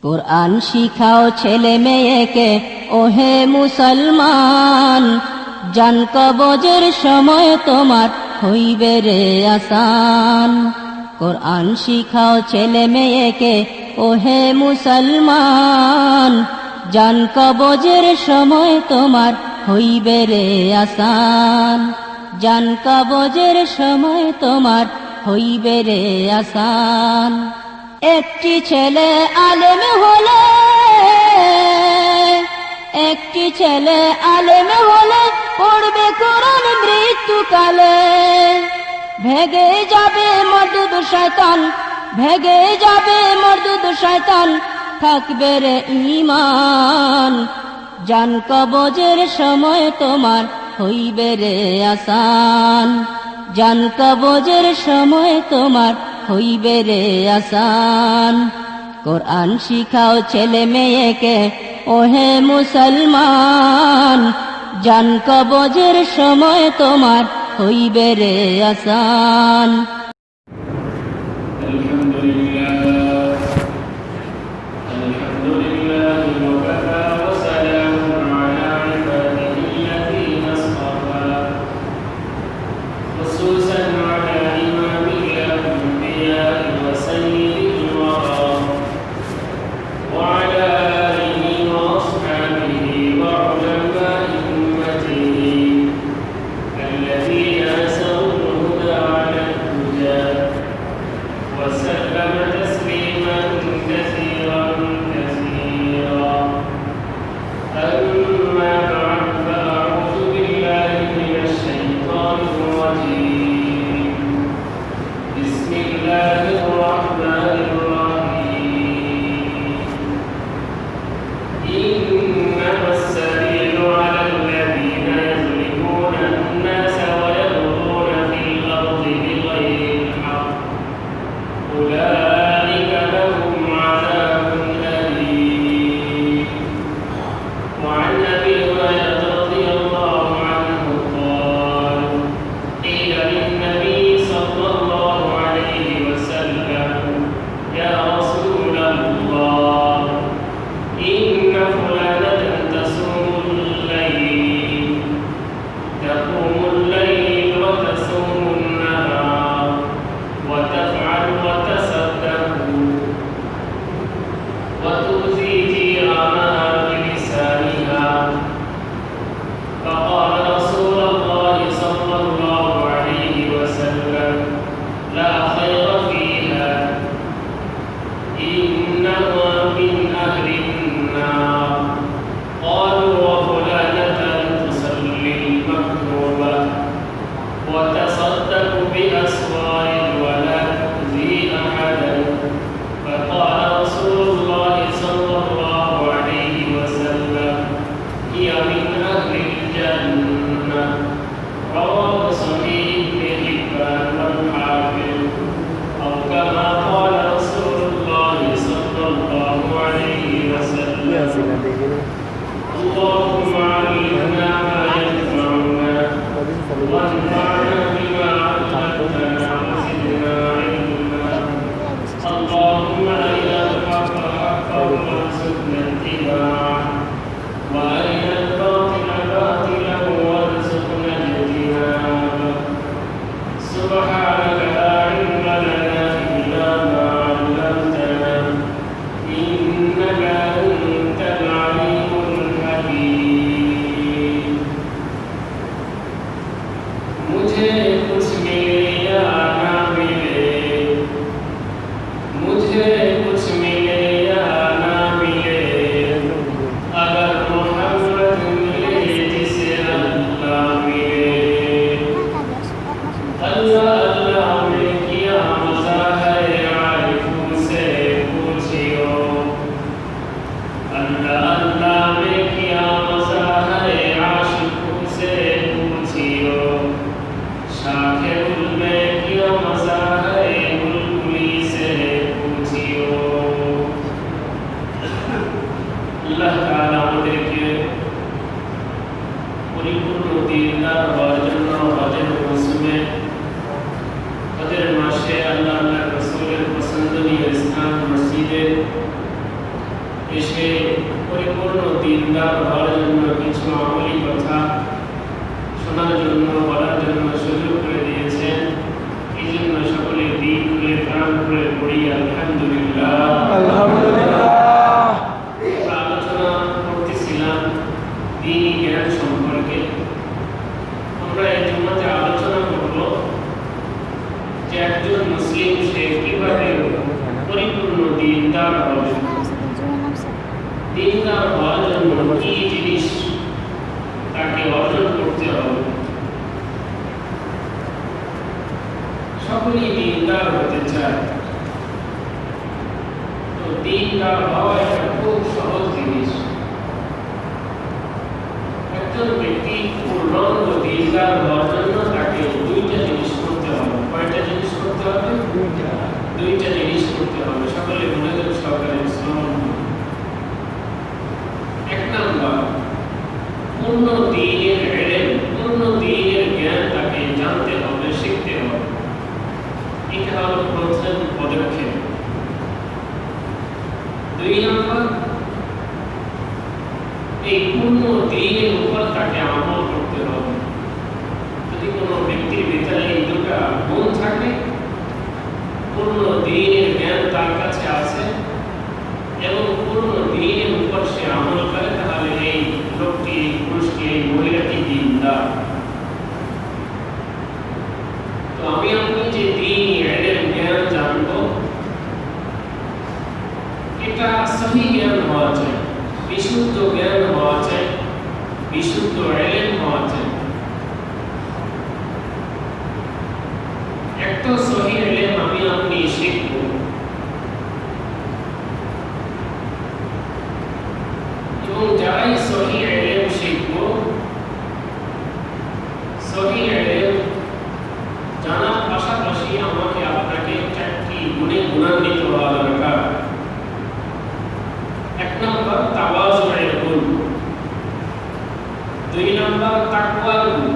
কুরআন শিখাও ছেলে মেয়েকে ওহে মুসলমান, জান কবজের সময় তোমার হইবে রে আসান। কুরআন শিখাও ছেলে মেয়েকে ওহে মুসলমান, জান কবজের সময় তোমার হইবে রে আসান। জান কবজের সময় তোমার হইবে রে আসান। একটি ছেলে আলেম হলে, একটি ছেলে আলেম হলে পড়বে কোরআন মৃত্যুকালে। ভেগে যাবে মরদুদ শয়তান, ভেগে যাবে মরদুদ শয়তান, থাকবে রে ঈমান। জান কবজের সময় তোমার হইবে রে আসান। জান কবজের সময় তোমার হইবে রে আসান। কোরআন শিখাও ছেলে মেয়েকে ওহে মুসলমান, জান কবজের সময় তোমার হইবে রে আসান। এসে পরিপূর্ণ দিনদার হওয়ার জন্য কিছু আমলি কথা শোনার জন্য বলার জন্য সুযোগ করে দিয়েছেন। এই জন্য সকলে দিন খুলে প্রাণ খুলে পড়ি আলহামদুলিল্লাহ। আলোচনা করতেছিলাম দ্বীনি জ্ঞান সম্পর্কে। আমরা এই জন্যতে আলোচনা করব যে একজন মুসলিম সে কিভাবে পরিপূর্ণ দিনদার হবে। দিনদার হওয়ার জন্য কি জিনিস তাকে অর্জন করতে হবে। সকলেই দিনদার হতে চায়, তো দিনদার হওয়া একটা খুব সহজ জিনিস। একজন ব্যক্তি পূর্ণাঙ্গ দিনদার হওয়ার জন্য তাকে দুইটা জিনিস করতে হবে। কয়টা জিনিস করতে হবে? দুইটা জিনিস করতে হবে। সকলে মনোযোগ সহকারে শ্রবণ করুন। এক নাম্বার, পূর্ণ দ্বীনের ইলম, পূর্ণ দ্বীনের জ্ঞান তাকে জানতে হবে, শিখতে হবে। এটা হলো প্রথম পদক্ষেপ। দুই নাম্বার, এই পূর্ণ দ্বীনের উপর তাকে আমল করতে হবে। যদি কোনো ব্যক্তির ভিতরে এই দুটা গুণ থাকে, পূর্ণ দ্বীনের জ্ঞান তার কাছে আছে এবং পূর্ণ দ্বীনের উপর সে আমল করে, তাহলে এই লোকটি, এই পুরুষটি, এই মহিলাটি দ্বীনদার। তো আমি আপনি যে দ্বীনি ইলম জ্ঞান জানবো, এটা সহি জ্ঞান হওয়া চাই, বিশুদ্ধ জ্ঞান হওয়া চাই, বিশুদ্ধ ইলম হওয়া চাই। একটা সহি ইলম আমি আপনি শিখব, এবং যারাই সহি ইলম শিখব, সহি ইলম জানার পাশাপাশি আমাকে আপনাকে চারটি গুণে গুণান্বিত হওয়া দরকার। এক নম্বর তাওয়াজুয়ের গুণ, দুই নম্বর তাকওয়ার গুণ,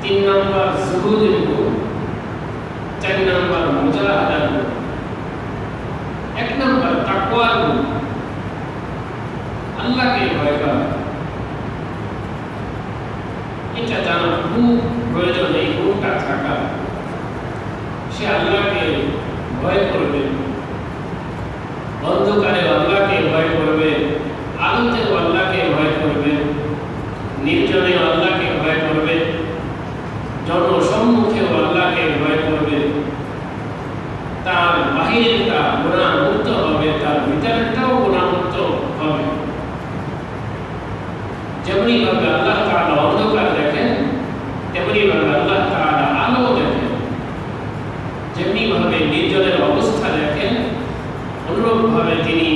তিন নম্বর যুহুদের গুণ, চার নম্বর মুজাহাদার গুণ। এক নম্বর তাকওয়ার গুণ, আল্লাহকে ভয় করা। এটা জানা খুব প্রয়োজন, এই গুণটা থাকা। সে আল্লাহকে ভয় করবে, অন্ধকারে আল্লাহকে ভয় করবে, আলোতে আল্লাহকে ভয় করবে, নির্জনে আল্লাহকে ভয় করবে, জনসম্মুখে আল্লাহকে ভয় করবে। তার বাহিরেরটা গুনাহমুক্ত হবে, তার ভিতরেরটাও গুনাহমুক্ত হবে। যেমনি ভাবে আল্লাহ তাআলা অন্ধকার দেখেন, তেমনি ভাবে আল্লাহ তাআলা আলো দেখেন। যেমনি ভাবে নির্জনের অবস্থা দেখেন, অনুরূপ ভাবে তিনি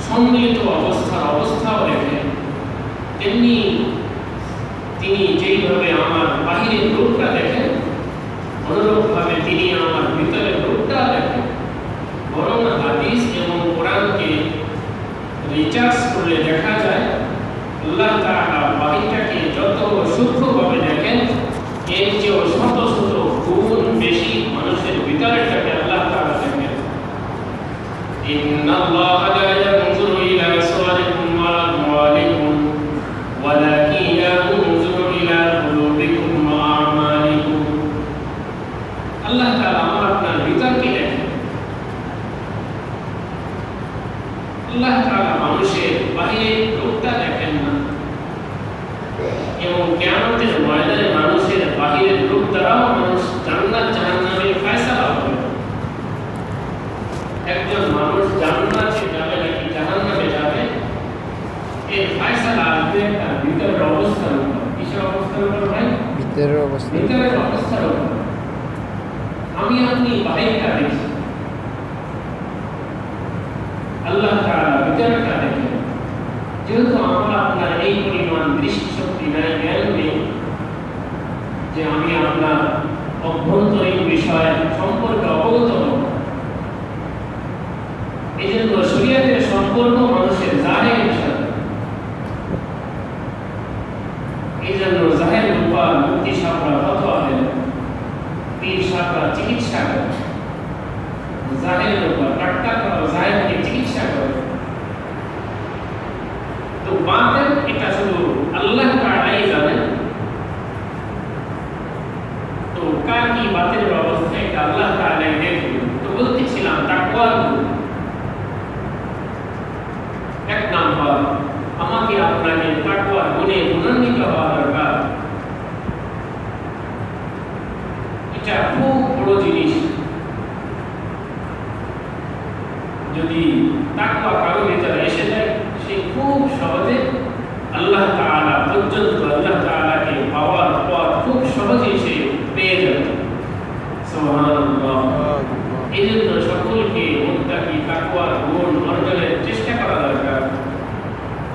সম্মিলিত অবস্থাও দেখেন। তেমনি তিনি যেইভাবে আমার বাহিরের রূপটা দেখেন, অনুরূপ ভাবে তিনি আমার ভিতরের রূপটা দেখেন। বরং হাদিস এবং কোরআনকে রিচার্জ করলে দেখা যায় আল্লাহ তাআলা বাহিরটাকে যত সূক্ষ্মভাবে দেখেন, এর চেয়েও শত শত গুণ বেশি মানুষের ভিতরেরটাকে আল্লাহ তাআলা দেখেন। ইন্নাল্লাহা লা ইয়ানজুরু ইলা সুওয়ারিকুম ওয়া আমওয়ালিকুম ওয়ালাকিন ইয়ানজুরু ইলা কুলুবিকুম ওয়া আমালিকুম। আল্লাহ তাআলা আমার আপনার ভিতরকে দেখেন। আল্লাহ তাআলা মানুষের বাহিরের রূপটা দেখেন না, এবং কিয়ামতের ময়দানে মানুষের বাহিরের রূপ দ্বারাও মানুষ জান্নাত জাহান্নামের ফয়সালা হবে। একজন মানুষ জান্নাতে যাবে নাকি জাহান্নামে যাবে, এর ফয়সালা আসবে তার ভিতরের অবস্থার উপর। কিসের অবস্থার উপর ভাই? ভিতরের অবস্থার উপর। আমি আপনি বাহিরটা দেখি, আল্লাহ তাআলা ভিতরটা দেখেন। যেহেতু আমরা আপনার এই পরিমাণ দৃষ্টি শক্তি নাই, জ্ঞান নেই যে আমি আপনার অভ্যন্তরীণ বিষয় সম্পর্কে অবগত হব, এই জন্য শরীয়তের সম্পর্ক মানুষের জাহের বিষয়। এই জন্য জাহের উপর মুক্তি সাহরা ফতোয়া দেন, পীর সাহরা চিকিৎসা করেন। জাহের উপর ডাক্তার শুধু আল্লাহ তাআলাই জানেন। তো কার কি বাতিলের অবস্থা এটা আল্লাহ তাআলাই দেখবেন। তো বলতেছিলাম তাকওয়ার গুণ। এক নাম্বার, আমাকে আপনাকে তাকওয়ার গুণে গুণান্বিত হওয়া দরকার। এটা খুব বড় জিনিস। যদি তাকওয়া কারো ভিতরে এসে যায়, সে খুব সহজে আল্লাহ তাআলা পর্যন্ত, আল্লাহ তাআলাকে পাওয়ার পর খুব সহজেই সে পেয়ে যাবে। সুবহানাল্লাহ। এই জন্য সকলকে মুত্তাকি তাকওয়ার গুণ অর্জনের চেষ্টা করা দরকার।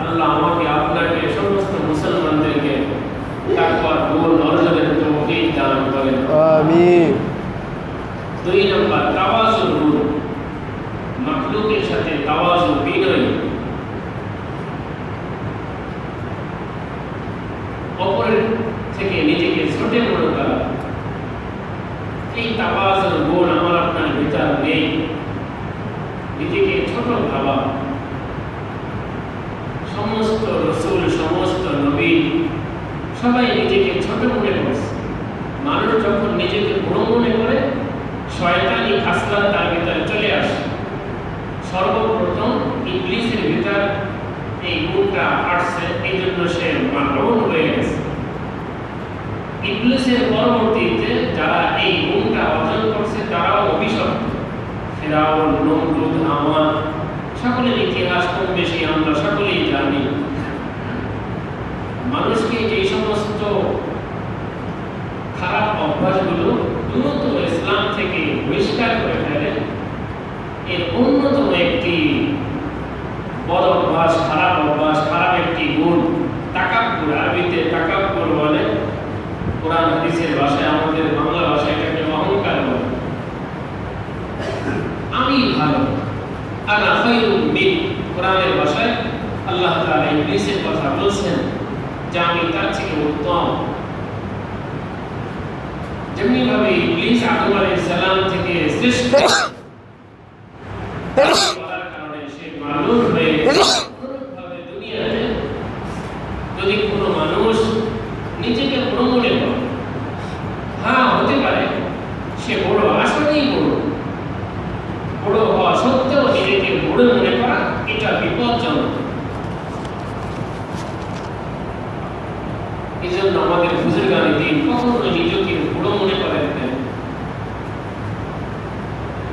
আল্লাহ আমাকে আপনাকে সমস্ত মুসলমানদেরকে তাকওয়ার গুণ অর্জনের তৌফিক দান করেন। আমিন। 2 নম্বর, তাওয়াজুর গুণ। মাখলুকের সাথে তাওয়াজু, বিনয়। অপরের থেকে নিজেকে ছোট মনে করা। এই তাওয়াজুর গুণ আমার আপনার ভিতর নেই। নিজেকে ছোট ভাবা। সমস্ত রাসূল, সমস্ত নবী সবাই নিজেকে ছোট মনে করছে। মানুষ যখন নিজেকে বড় মনে করে, শয়তানি খাসলাত তার ভিতরে চলে আসে। সর্বপ্রথম ইবলিসের ভিতর এই গুণটা আসছে, এই জন্য সে মাগরুর হয়ে গেছে। ইবলিসের পরবর্তীতে যারা এই গুণটা অর্জন করছে তারাও অভিশপ্ত। ফিরাউন, নমরুদ, হামান, সকলের ইতিহাস কম বেশি আমরা সকলেই জানি। মানুষকে যে সমস্ত খারাপ অভ্যাসগুলো দ্রুত ইসলাম থেকে বহিষ্কার করে ফেলে, এর অন্যতম একটি বড় অভ্যাস, খারাপ অভ্যাস, খারাপ একটি গুণ তাকাব্বুর। আরবিতে তাকাব্বুর বলে, কোরআন হাদিসের ভাষায়, আমাদের বাংলা ভাষায় এটাকে অহংকার বলে। আমি ভালো, আনা খায়রুম মিন। কোরআনের ভাষায় আল্লাহ তাআলা ইবলিসের কথা বলছেন যে আমি তার থেকে উত্তম। যেমনি ভাবে ইবলিস আদম আলাইহিস সালাম থেকে শ্রেষ্ঠ বলার কারণে সে মালুম হয়ে গেছে। অনুরূপভাবে দুনিয়াতে যদি কোনো মানুষ নিজেকে বড় মনে করে, হ্যাঁ হতে পারে সে বড়, আসলেই বড়। বড় হওয়া সত্ত্বেও নিজেকে বড় মনে করা, এটা বিপজ্জনক। এই জন্য আমাদের বুজুর্গানে দিন কখনো নিজেকে বড় মনে করেন না।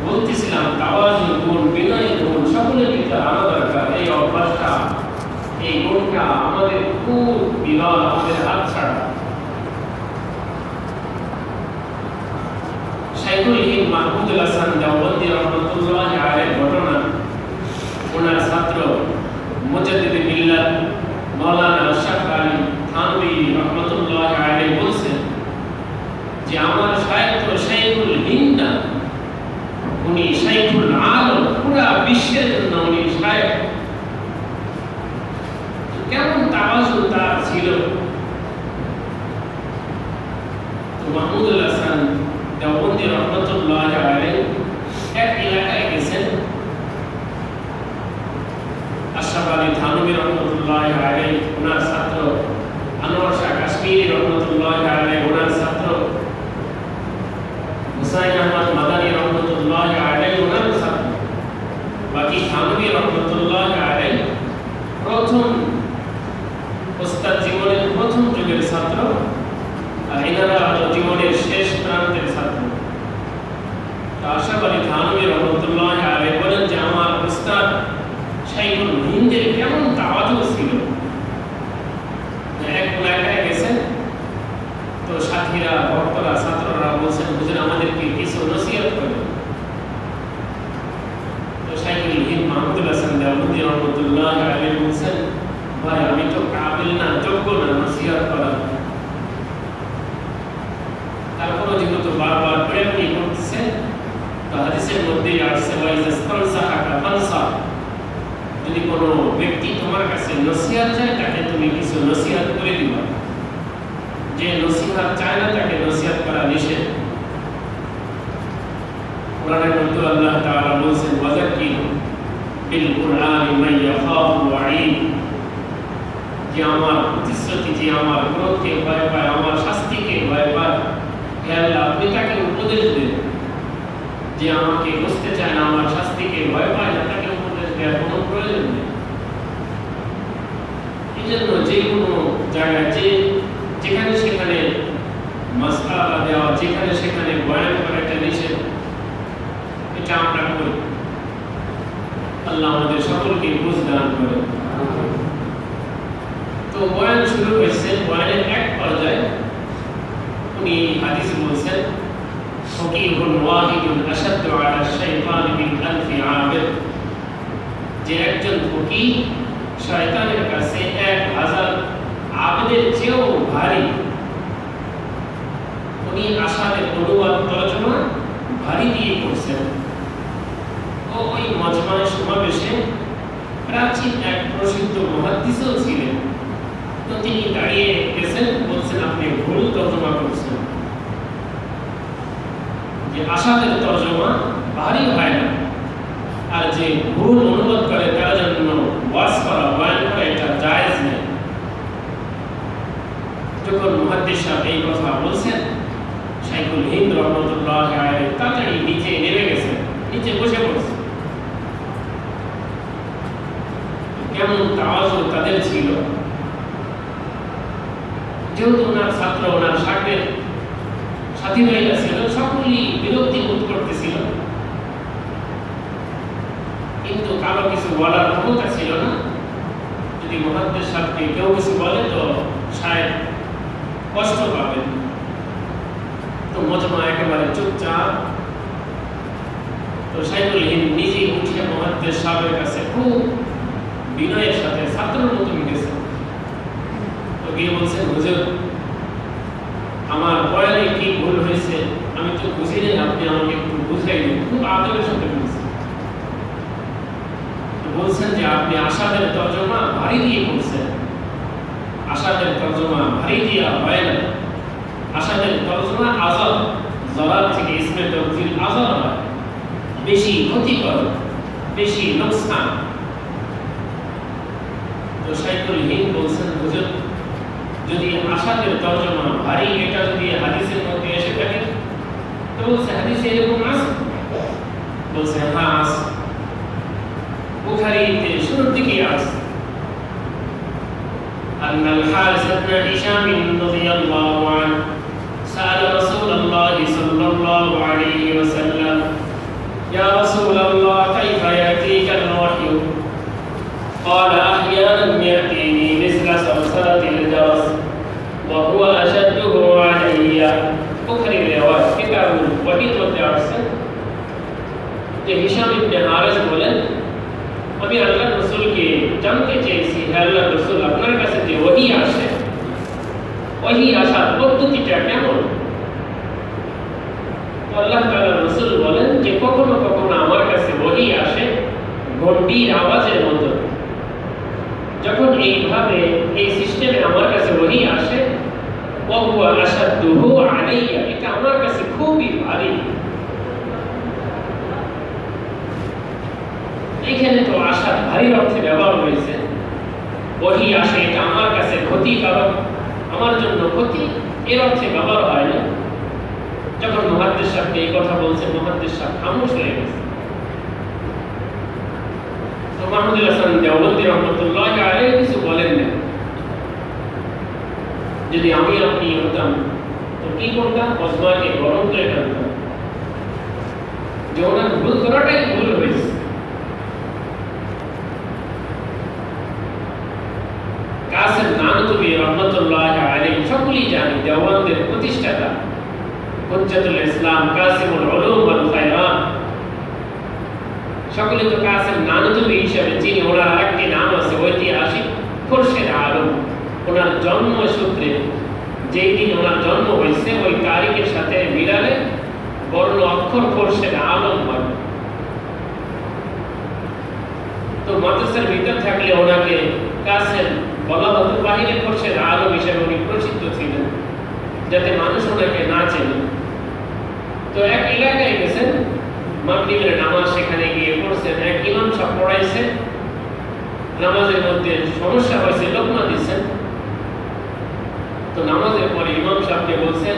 বলতেছিলাম তাওয়াজুর গুণ, বিনয়ের গুণ সকলের ভিতরে আনা দরকার। এই অভ্যাসটা, এই গুণটা আমাদের খুব বিরল, আমাদের হাতছাড়া। শাইখুল হিন্দ মাহমুদুল হাসান দেওবন্দি রহমাতুল্লাহি আলাইহির ঘটনা। ওনার ছাত্র মুজাদ্দিদ মিল্লাত মাওলানা আশরাফ আলী থানভী রহমাতুল্লাহি আলাইহি বলছেন যে আমার শাইখ তো শাইখুল হিন্দ না, উনি শাইখুল আলম, পুরা বিশ্বের জন্য উনি শাইখ। কেমন তাওয়াজু তার ছিল। তো মাহমুদুল হাসান দেওবন্দি রহমাতুল্লাহি আলাইহি এক এলাকায় গেছেন। আশরাফ আলী থানভী রহমাতুল্লাহি আলাইহি ওনার ছাত্র, আনোয়ার শাহ কাশ্মীরি রহমাতুল্লাহি আলাইহি ওনার ছাত্র, হুসাইন আহমদ মাদানী রহমাতুল্লাহি আলাইহি ওনার ছাত্র, বাকি থানভী রহমাতুল্লাহি আলাইহি প্রথম ওস্তাদ জীবনের প্রথম যুগের ছাত্র, আর এনারা জীবনের শেষ প্রান্তের ছাত্র। আশরাফ আলী থানভী রহমাতুল্লাহি আলাইহি বলেন যে আমার ওস্তাদ শাইখুল হিন্দের কেমন তাওয়াজু ছিল। এক এলাকায় গেছেন, তো সাথীরা, ভক্তরা, ছাত্ররা বলছেন হুজুর আমাদেরকে কিছু নসিহত করেন। তো শাইখুল হিন্দ মাহমুদুল হাসান দেওবন্দি রহমাতুল্লাহি আলাইহি বলছেন, ভাই আমি তো কাবিল না, যোগ্য না নসিহত করার। তারপরও যেহেতু বারবার প্রেরণা করতেছে, তো হাদিসের মধ্যেই আসছে যদি কোনো ব্যক্তি তোমার কাছে নসিহত চায় তাকে তুমি কিছু নসিহত করে দিবা। যে নসিহত চায় না তাকে নসিহত করা নিষেধ। কোরআনের মধ্যে আল্লাহ তাআলা বলেছেন ওয়াযাক্কির বিল কুরআনি মান ইয়াখাফু ওয়াঈদ। যে আমার প্রতিশ্রুতি, যে আমার ক্রোধকে ভয় পায়, আমার শাস্তিকে ভয় পায়, হে আল্লাহ আপনি তাকে উপদেশ দেন। যে আমাকে বুঝতে চায় না, আমার শাস্তিকে ভয় পায় না, তাকে উপদেশ দেওয়ার কোনো প্রয়োজন নেই। এই জন্য যে কোনো জায়গায় যেখানে সেখানে মাসআলা দেওয়া, যেখানে সেখানে বয়ান করা একটা নিষেধ, এটা আমরা করি। আল্লাহ আমাদের সকলকে বুঝ দান করে। তো বয়ান শুরু হয়েছে, বয়ানের এক পর্যায়ে উনি হাদিস বলছেন, ফকিহুন ওয়াহিদুন আশাদ্দু আলা শাইতান মিন আলফি আবিদ, যে একজন ফকিহ শয়তানের কাছে 1000 আবেদের চেয়েও ভারী। উনি আসাদের অনুবাদ তর্জমা ভারী দিয়ে করছেন। ও ওই মজমায় সমাবেশে প্রাচীন এক প্রসিদ্ধ মুহাদ্দিসও ছিলেন। তো তিনি দাঁড়িয়ে গেছেন, বলছেন আপনি ভুল তর্জমা করছেন, যে আসাদের তর্জমা ভারী হয় না, আর যে ভুল অনুবাদ করে তার জন্য ওয়াজ করা, বয়ান করা এটা জায়েজ নেই। যখন মুহাদ্দিস সাহেব এই কথা বলছেন, শাইখুল হিন্দ রহমতুল্লাহ আলাইহি তাড়াতাড়ি নিচে নেমে গেছেন, নিচে বসে পড়ছেন। কেমন তাওয়াজু তাদের ছিল! যেহেতু ওনার ছাত্র, ওনার সাথী ভাইরা ছিল, সকলেই বিরক্তি বোধ করতেছিল, কিন্তু কারো কিছু বলার ক্ষমতা ছিল না। যদি মুহাদ্দিস সাহেবকে কেউ কিছু বলে তো শায়দ কষ্ট পাবেন। তো মজমা একেবারে চুপচাপ। তো শাইখুল হিন্দ নিজেই উঠে মুহাদ্দিস সাহেবের কাছে খুব বিনয়ের সাথে ছাত্রের মতন গেছেন। তো গিয়ে বলছেন, হুজুর আমার বয়ানে কি ভুল হয়েছে আমি তো বুঝি নাই, আপনি আমাকে একটু বুঝাই দিন। খুব আদরের সাথে বলছেন। বলছেন যে আপনি আসাদের তর্জমা ভারী দিয়ে করছেন। আসাদের তর্জমা ভারী দিয়া হয় না। আসাদের তর্জমা আযাব, জরার থেকে ইসমে তাফজিল আযাব হয়, বেশি ক্ষতিকর, বেশি লোকসান। তো শাইখুল হিন্দ বলছেন, হুজুর যদি আসাদের তর্জমা ভারী, এটা যদি হাদিসের মধ্যে এসে থাকে, তো বলছে হাদিসে এরকম আছে? বলছে হ্যাঁ আছে, বুখারীতে শুরুর দিকে আছে। أن الحارث بن هشام رضي الله عنه سأل رسول الله صلى الله عليه وسلم يا رسول الله كيف يأتيك الوحي؟ قال أحيانا يأتيني مثل صرصرة الجرس وهو أشده علي। বুখারী রিওয়ায়াত কিতাবুল ওয়াহীর মধ্যে আসছে যে হিশাম ইবনে হারিস বলেন, আমি আল্লাহর রাসূলকে জানতে চেয়েছি, হে আল্লাহর রাসূল আপনার কাছে যে ওহী আসে, ওহী আসার পদ্ধতিটা কেমন? আল্লাহ তাআলার রাসূল বলেন যে কখনো কখনো আমার কাছে ওহী আসে ঘন্টির আওয়াজের মতো। যখন এইভাবে এই সিস্টেমে আমার কাছে ওহী আসে, ওহুয়া আশাদ্দুহু আলাইয়া, এটা আমার কাছে খুবই ভারী। এখানে তো আশাদ ভারী অর্থে ব্যবহার হয়েছে। ওহী আসে এটা আমার কাছে ক্ষতিকারক, আমার জন্য ক্ষতি, এর অর্থে ব্যবহার হয় না। যখন মুহাদ্দিস সাহেবকে এই কথা বলছে, মুহাদ্দিস সাহেব খামোশ হয়ে গেছে। তো মাহমুদুল হাসান দেওবন্দি রহমতুল্লাহ আলাইহি কিছু বলেন না। যদি আমি আপনি হতাম তো কি করতাম? মজমাকে গরম করে ফেলতাম যে ওনার ভুল করাটাই ভুল হয়েছে। কাসেম নানতুবি রহমতুল্লাহ আলাইহি সকলেই জানি, দেওবন্দের প্রতিষ্ঠাতা, হুজ্জাতুল ইসলাম, কাসিমুল উলুম ওয়াল খায়রাত, সকলে তো কাসেম নানতুবি হিসেবে চিনি। ওনার আরেকটি নাম আছে ঐতিহাসিক খুরশেদ আলম। ওনার জন্ম সূত্রে যেই দিন ওনার জন্ম হয়েছে ওই তারিখের সাথে মিলালে বর্ণ অক্ষর খুরশেদ আলম হয়। তো মাদ্রাসার ভিতর থাকলে ওনাকে কাসেম বলা হতো, বাহিরে খুরশেদ আলম হিসেবে উনি প্রসিদ্ধ ছিলেন, যাতে মানুষ ওনাকে না চেনে। তো এক এলাকায় গেছেন, মাগরিবের নামাজ সেখানে গিয়ে পড়ছেন, এক ইমাম সাহেব পড়াইছে, নামাজের মধ্যে সমস্যা হয়েছে, লোকমা দিচ্ছেন। তো নামাজের পরে ইমাম সাহেবকে বলছেন,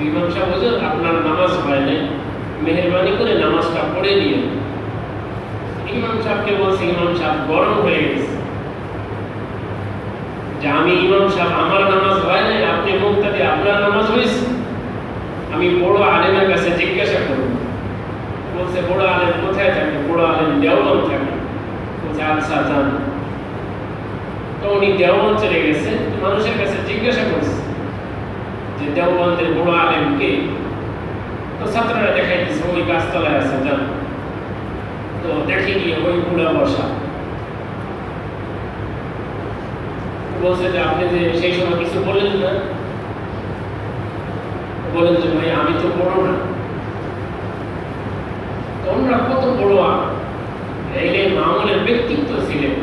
ইমাম সাহেব হুজুর আপনার নামাজ হয় নাই, মেহেরবানি করে নামাজটা পড়ে নিয়ে। ইমাম সাহেবকে বলছে, ইমাম সাহেব গরম হয়ে গেছে যে আমি ইমাম সাহেব, আমার নামাজ হয় নাই, আপনি মুক্তাদি আপনার নামাজ হয়েছে, আমি বড় আলেমের কাছে জিজ্ঞাসা করব। বলছে বড় আলেম কোথায় থাকে? বড় আলেম দেওবন্দ থাকে। বলছে আচ্ছা যান। তো উনি দেওবন্দ চলে গেছে, মানুষের কাছে জিজ্ঞাসা করছে যে দেওবন্দের বড় আলেম কে? তো ছাত্ররা দেখাই দিচ্ছে ওই গাছতলায় আছে, যান। তো দেখে গিয়ে ওই বুড়া বসা। বলছে যে আপনি যে সেই সময় কিছু বললেন না? বলেন যে ভাই আমি তো বড় না। তোমরা কত বড় এই মামুনের ব্যক্তিত্ব ছিলেন।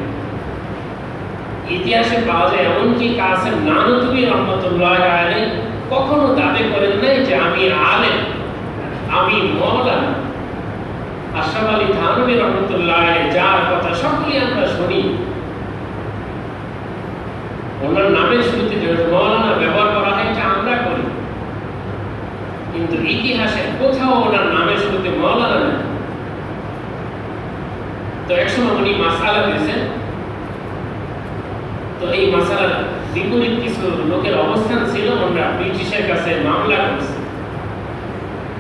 ইতিহাসে পাওয়া যায় এমনকি কাসেম নানুতুবি রহমতুল্লাহ আলাইহি কখনো দাবি করেন নাই যে আমি আলেম, আমি মাওলানা। আশরাফ আলী থানভী রহমতুল্লাহ আলাইহি যার কথা সকলেই আমরা শুনি, ওনার নামের শুরুতে যে মাওলানা ব্যবহার করা হয় এটা আমরা করি, কিন্তু ইতিহাসে কোথাও ওনার নামের শুরুতে মাওলানা নেই। তো একসময় উনি মাসালা দিয়েছেন। তো এই মাসালার বিপরীত কিছু লোকের অবস্থান ছিল, আমরা ব্রিটিশের কাছে মামলা করছি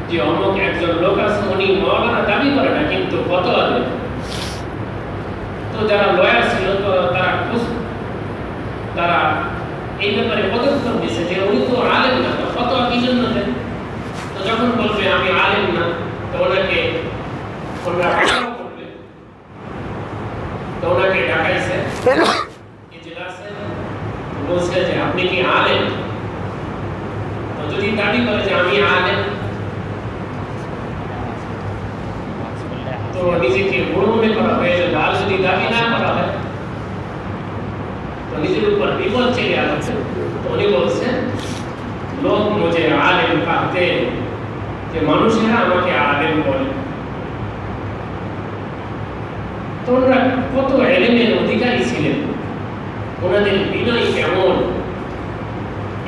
যে অমুক একজন লোক আছে, উনি মাওলানা দাবি করে না কিন্তু ফতোয়া দেন। তো যারা লয়ার ছিল তো তারা এই ব্যাপারে পদক্ষেপ দিয়েছে যে উনি তো আলেম না, তো ফতোয়া কি জন্য দেন? তো যখন বলবে আমি আলেম না, তো ওনাকে করবে। তো ওনাকে ডাকাইছে ইজলাসে, বলছে যে আপনি কি আলেম? তো যদি দাবি করে যে আমি আলেম, তো নিজেকে বড় মনে করা হয়ে যাবে। আর যদি দাবি না করা হয় তো নিজের উপর বিপদ চেয়ে আসছে। তো উনি বলছেন লোক মুঝে আলেম कहते, যে মানুষেরা আমাকে আলেম বলে। তো ওনারা কত এলেমের অধিকারী ছিলেন, ওনাদের বিনয় কেমন।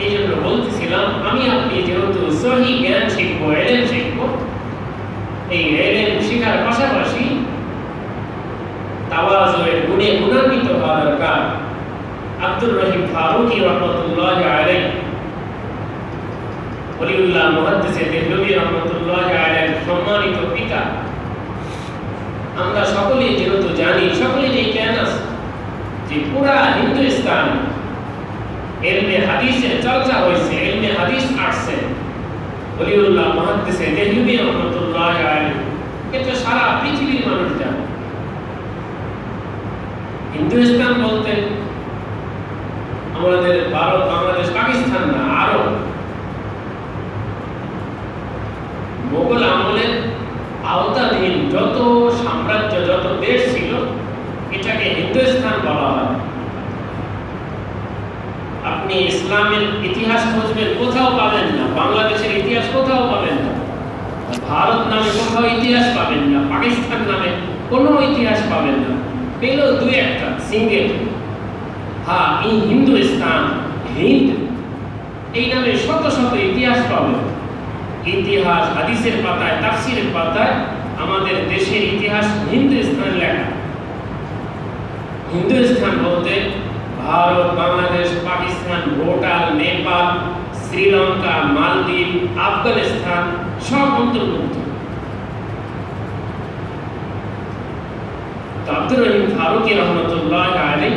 এই জন্য বলতেছিলাম আমি আপনি যেহেতু সহি জ্ঞান শিখবো, এলেম শিখবো, এই এলেম শেখার পাশাপাশি তাওয়াজুয়ের গুণে গুণান্বিত হওয়া দরকার। আব্দুর রহিম ফারুকী রহমতুল্লাহ আলাইহি, ওলিউল্লাহ মুহাদ্দিস দেহলভী রহমতুল্লাহ আলাইহি সম্মানিত পিতা, আমরা সকলেই যেহেতু জানি, সকলেই এই জ্ঞান আছে যে পুরা হিন্দুস্তান ইলমে হাদিসের চর্চা হয়েছে, ইলমে হাদিস আসছে ওলিউল্লাহ মুহাদ্দিস দেহলভী রহমতুল্লাহ আলাইহি। এটা সারা পৃথিবীর মানুষ জানে। হিন্দুস্তান বলতে আমাদের ভারত, বাংলাদেশ, পাকিস্তান না, আরব। মোগল আমলের আওতাধীন যত সাম্রাজ্য, যত দেশ ছিল, এটাকে হিন্দুস্তান বলা হয়। আপনি ইসলামের ইতিহাস খুঁজবেন, কোথাও পাবেন না। বাংলাদেশের ইতিহাস কোথাও পাবেন না, ভারত নামে কোথাও ইতিহাস পাবেন না, পাকিস্তান নামে কোনো ইতিহাস পাবেন না। পেলেও দুই একটা সিঙ্গেল। হ্যাঁ, এই হিন্দুস্তান, হিন্দ এই নামে শত শত ইতিহাস পাবেন। ইতিহাস হাদিসের পাতায়, তাফসীরের পাতায় আমাদের দেশের ইতিহাস হিন্দুস্তান লেখা। হিন্দুস্তান বলতে ভারত, বাংলাদেশ, পাকিস্তান, ভুটান, নেপাল, শ্রীলঙ্কা, মালদ্বীপ, আফগানিস্তান সব অন্তর্ভুক্ত। আব্দুর রহিম ফারুকী রহমতুল্লাহ আলাইহি,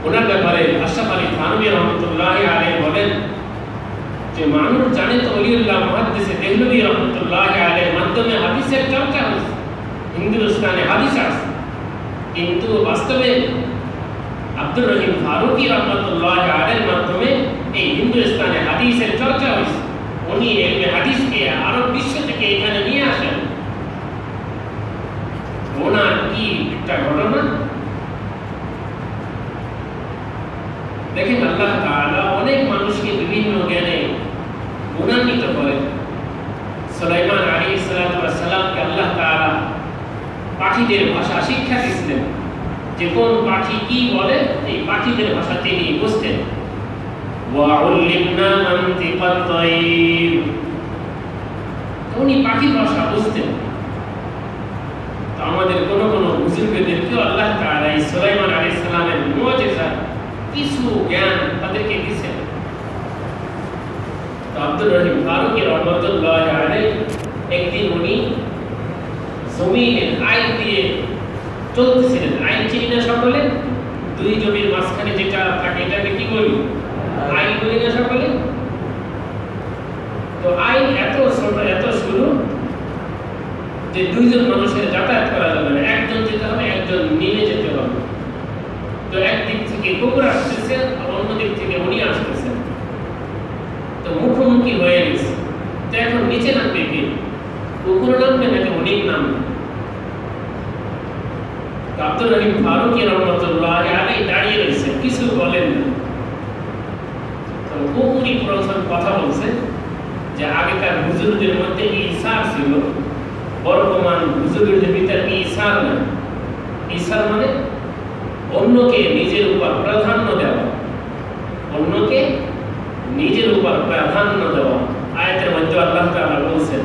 ওনার ব্যাপারে আশরাফ আলী থানভী রহমতুল্লাহ আলাইহি বলেন যে মানুষ জানে তো ওলিউল্লাহ মুহাদ্দিস দেহলভী রহমতুল্লাহ আলাইহির মাধ্যমে হাদিসের চর্চা হয়েছে, হিন্দুস্তানে হাদিস আছে, কিন্তু বাস্তবে আব্দুর রহিম ফারুকী রহমতুল্লাহ আলাইহির মাধ্যমে এই হিন্দুস্তানে হাদিসের চর্চা হয়েছে। উনি ইলমে হাদিসকে আরব বিশ্ব থেকে এখানে নিয়ে আসেন। ওনার কি একটা ঘটনা দেখেন, আল্লাহ তাআলা অনেক মানুষকে বিভিন্ন জ্ঞানে গুণান্বিত করেন। সুলাইমান আলাইহিস সালাতু ওয়াস সালামকে আল্লাহ তাআলা পাখিদের ভাষা শিক্ষা দিয়েছিলেন। যে কোন পাখি কি বলে এই পাখিদের ভাষা তিনি বুঝতেন। ওয়াউল্লিমনা মানতিকাত তাইর, উনি পাখির ভাষা বুঝতেন। তো আমাদের কোন কোন বুজুর্গদেরকে আল্লাহ তাআলা এই সুলাইমান আলাইহিস সালামের মুজিজা কিছু জ্ঞান তাদেরকে দিয়েছেন। তো আব্দুর রহিম ফারুকী রাহমাতুল্লাহ আলাইহি একদিন উনি জমিনের আইন দিয়ে চলতেছিলেন। আইন চিনি না সকলে? দুই জমির মাঝখানে যেটা থাকে এটাকে কি বলি? আইন বলি না সকলে? তো আইন এত ছোট এত সরু যে দুইজন মানুষের যাতায়াত করা যাবে না, একজন যেতে হবে, একজন নিয়ে যেতে হবে। তো একদিক থেকে কুকুর আসতেছে আর অন্য দিক থেকে উনি আসতেছেন, তো মুখোমুখি হয়ে গেছে। তো এখন নিচে নামবে কে? কুকুর নামবে নাকি উনি নামবে? আব্দুর রহিম ফারুকী রাহমাতুল্লাহ আলাইহি দাঁড়িয়ে রয়েছে, কিছু বলেন না। তো কুকুরই প্রথম কথা বলছে যে আগেকার বুজুর্গদের মধ্যে ঈসার ছিল, বর্তমান বুজুর্গদের ভিতরে ঈসার না। ঈসার মানে অন্যকে নিজের উপর প্রাধান্য দেওয়া, অন্যকে নিজের উপর প্রাধান্য দেওয়া। আয়াতের মধ্যে আল্লাহ তাআলা বলেছেন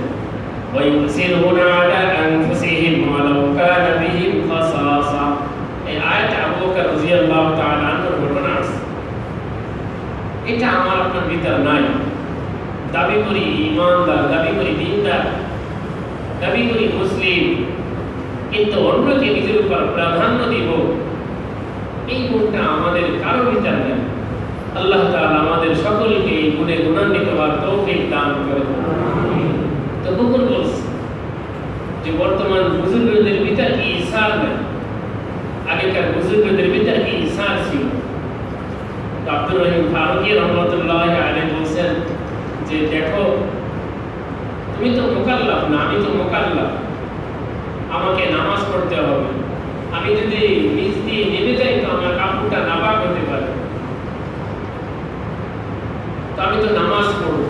ওয়ায়ুসিরুনা আলা আনফুসিহিম ওয়ালাউ কানা বিহিম খাসাসা। এই আয়াতে আবু বকর রাদিয়াল্লাহু তাআলা আনহুর ঘটনা আছে। এটা আমার আপনার ভিতর নাই। দাবি করি ঈমানদার, দাবি করি দ্বীনদার, দাবি করি মুসলিম, কিন্তু অন্যকে নিজের উপর প্রাধান্য দিব, এই গুণটা আমাদের কারো ভিতর নেই। আল্লাহ তাআলা আমাদের সকলকে এই গুণে গুণান্বিত হওয়ার তৌফিক দান করেন। তো কুকুর বলছে যে বর্তমান বুজুর্গদের ভিতর ঈসার নেই, আগেকার বুজুর্গদের ভিতর ঈসার ছিল। আব্দুর রহিম ফারুকী রাহমাতুল্লাহ আলাইহি বলছেন যে দেখো, তুমি তো মুকাল্লাফ না, আমি তো মুকাল্লাফ, আমাকে নামাজ পড়তে হবে। আমি যদি নিজ দিয়ে নেমে যাই তো আমার কাপড়টা নাপাক হতে পারে, তো আমি তো নামাজ পড়ব।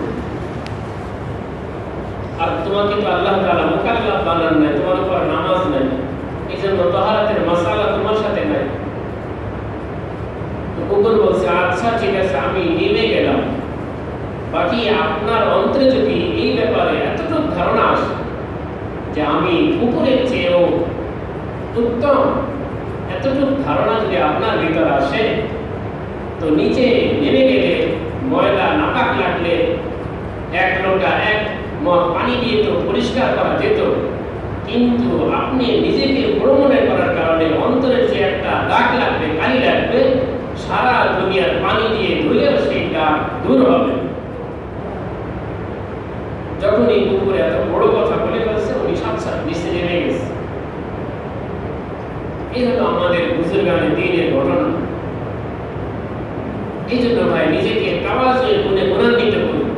আর তোমাকে তো আল্লাহ তাআলা মুকাল্লাফ বানান নাই, তোমার উপর নামাজ নাই, এই জন্য তাহারাতের মাসালা তোমার সাথে নাই। তো কুকুর বলছে আচ্ছা ঠিক আছে, আমি নেমে গেলাম। বাকি আপনার অন্তরে যদি এই ব্যাপারে এতটুকু ধারণা আসে যে আমি কুকুরের চেয়েও উত্তম, এতটুকু ধারণা যদি আপনার ভিতর আসে, তো নিচে নেমে গেলে ময়লা নাপাক লাগলে এক লোটা এক মগ পানি দিয়ে তো পরিষ্কার করা যেত, কিন্তু আপনি নিজেকে বড় মনে করার কারণে অন্তরের যে একটা দাগ লাগবে, কালি লাগবে, সারা দুনিয়ার পানি দিয়ে ধুলেও সেই দাগ দূর হবে। যখন এই কুকুর এত বড় কথা বলে ফেলছে, উনি সাথে নিচে নেমে গেছে। এই হলো আমাদের বুজুর্গানে দ্বীনের ঘটনা। এই জন্য ভাই নিজেকে তাওয়াজুয়ের গুণে গুণান্বিত করুন।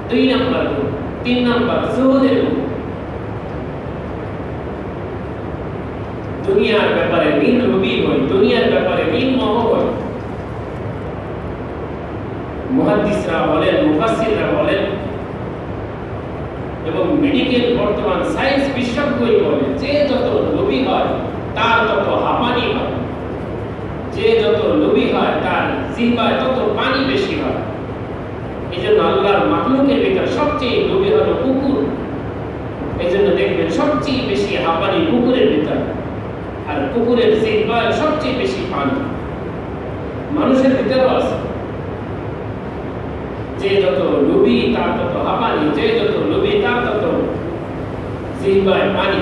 2 নাম্বার গুণ। 3 নাম্বার জুহুদের গুণ। দুনিয়ার ব্যাপারে নির্লোভী হই, দুনিয়ার ব্যাপারে নির্মোহ হই। মুহাদ্দিসরা বলেন, মুফাসসিররা বলেন, এবং মেডিকেল বর্তমান সায়েন্স বিশেষজ্ঞই বলে, যে যত লোভী হয় তার তত হাঁপানি হয়, যে যত লোভী হয় তার জিহ্বায় তত পানি বেশি হয়। এই জন্য আল্লাহর মাখলুকের ভিতর সবচেয়ে লোভী হলো কুকুর। এই জন্য দেখবেন সবচেয়ে বেশি হাঁপানি কুকুরের ভিতর, আর কুকুরের জিহ্বায় সবচেয়ে বেশি পানি। মানুষের ভিতরেও আছে, যে যত লোভী তার তত হাঁপানি, যে যত লোভী তার তত জিহ্বায় পানি।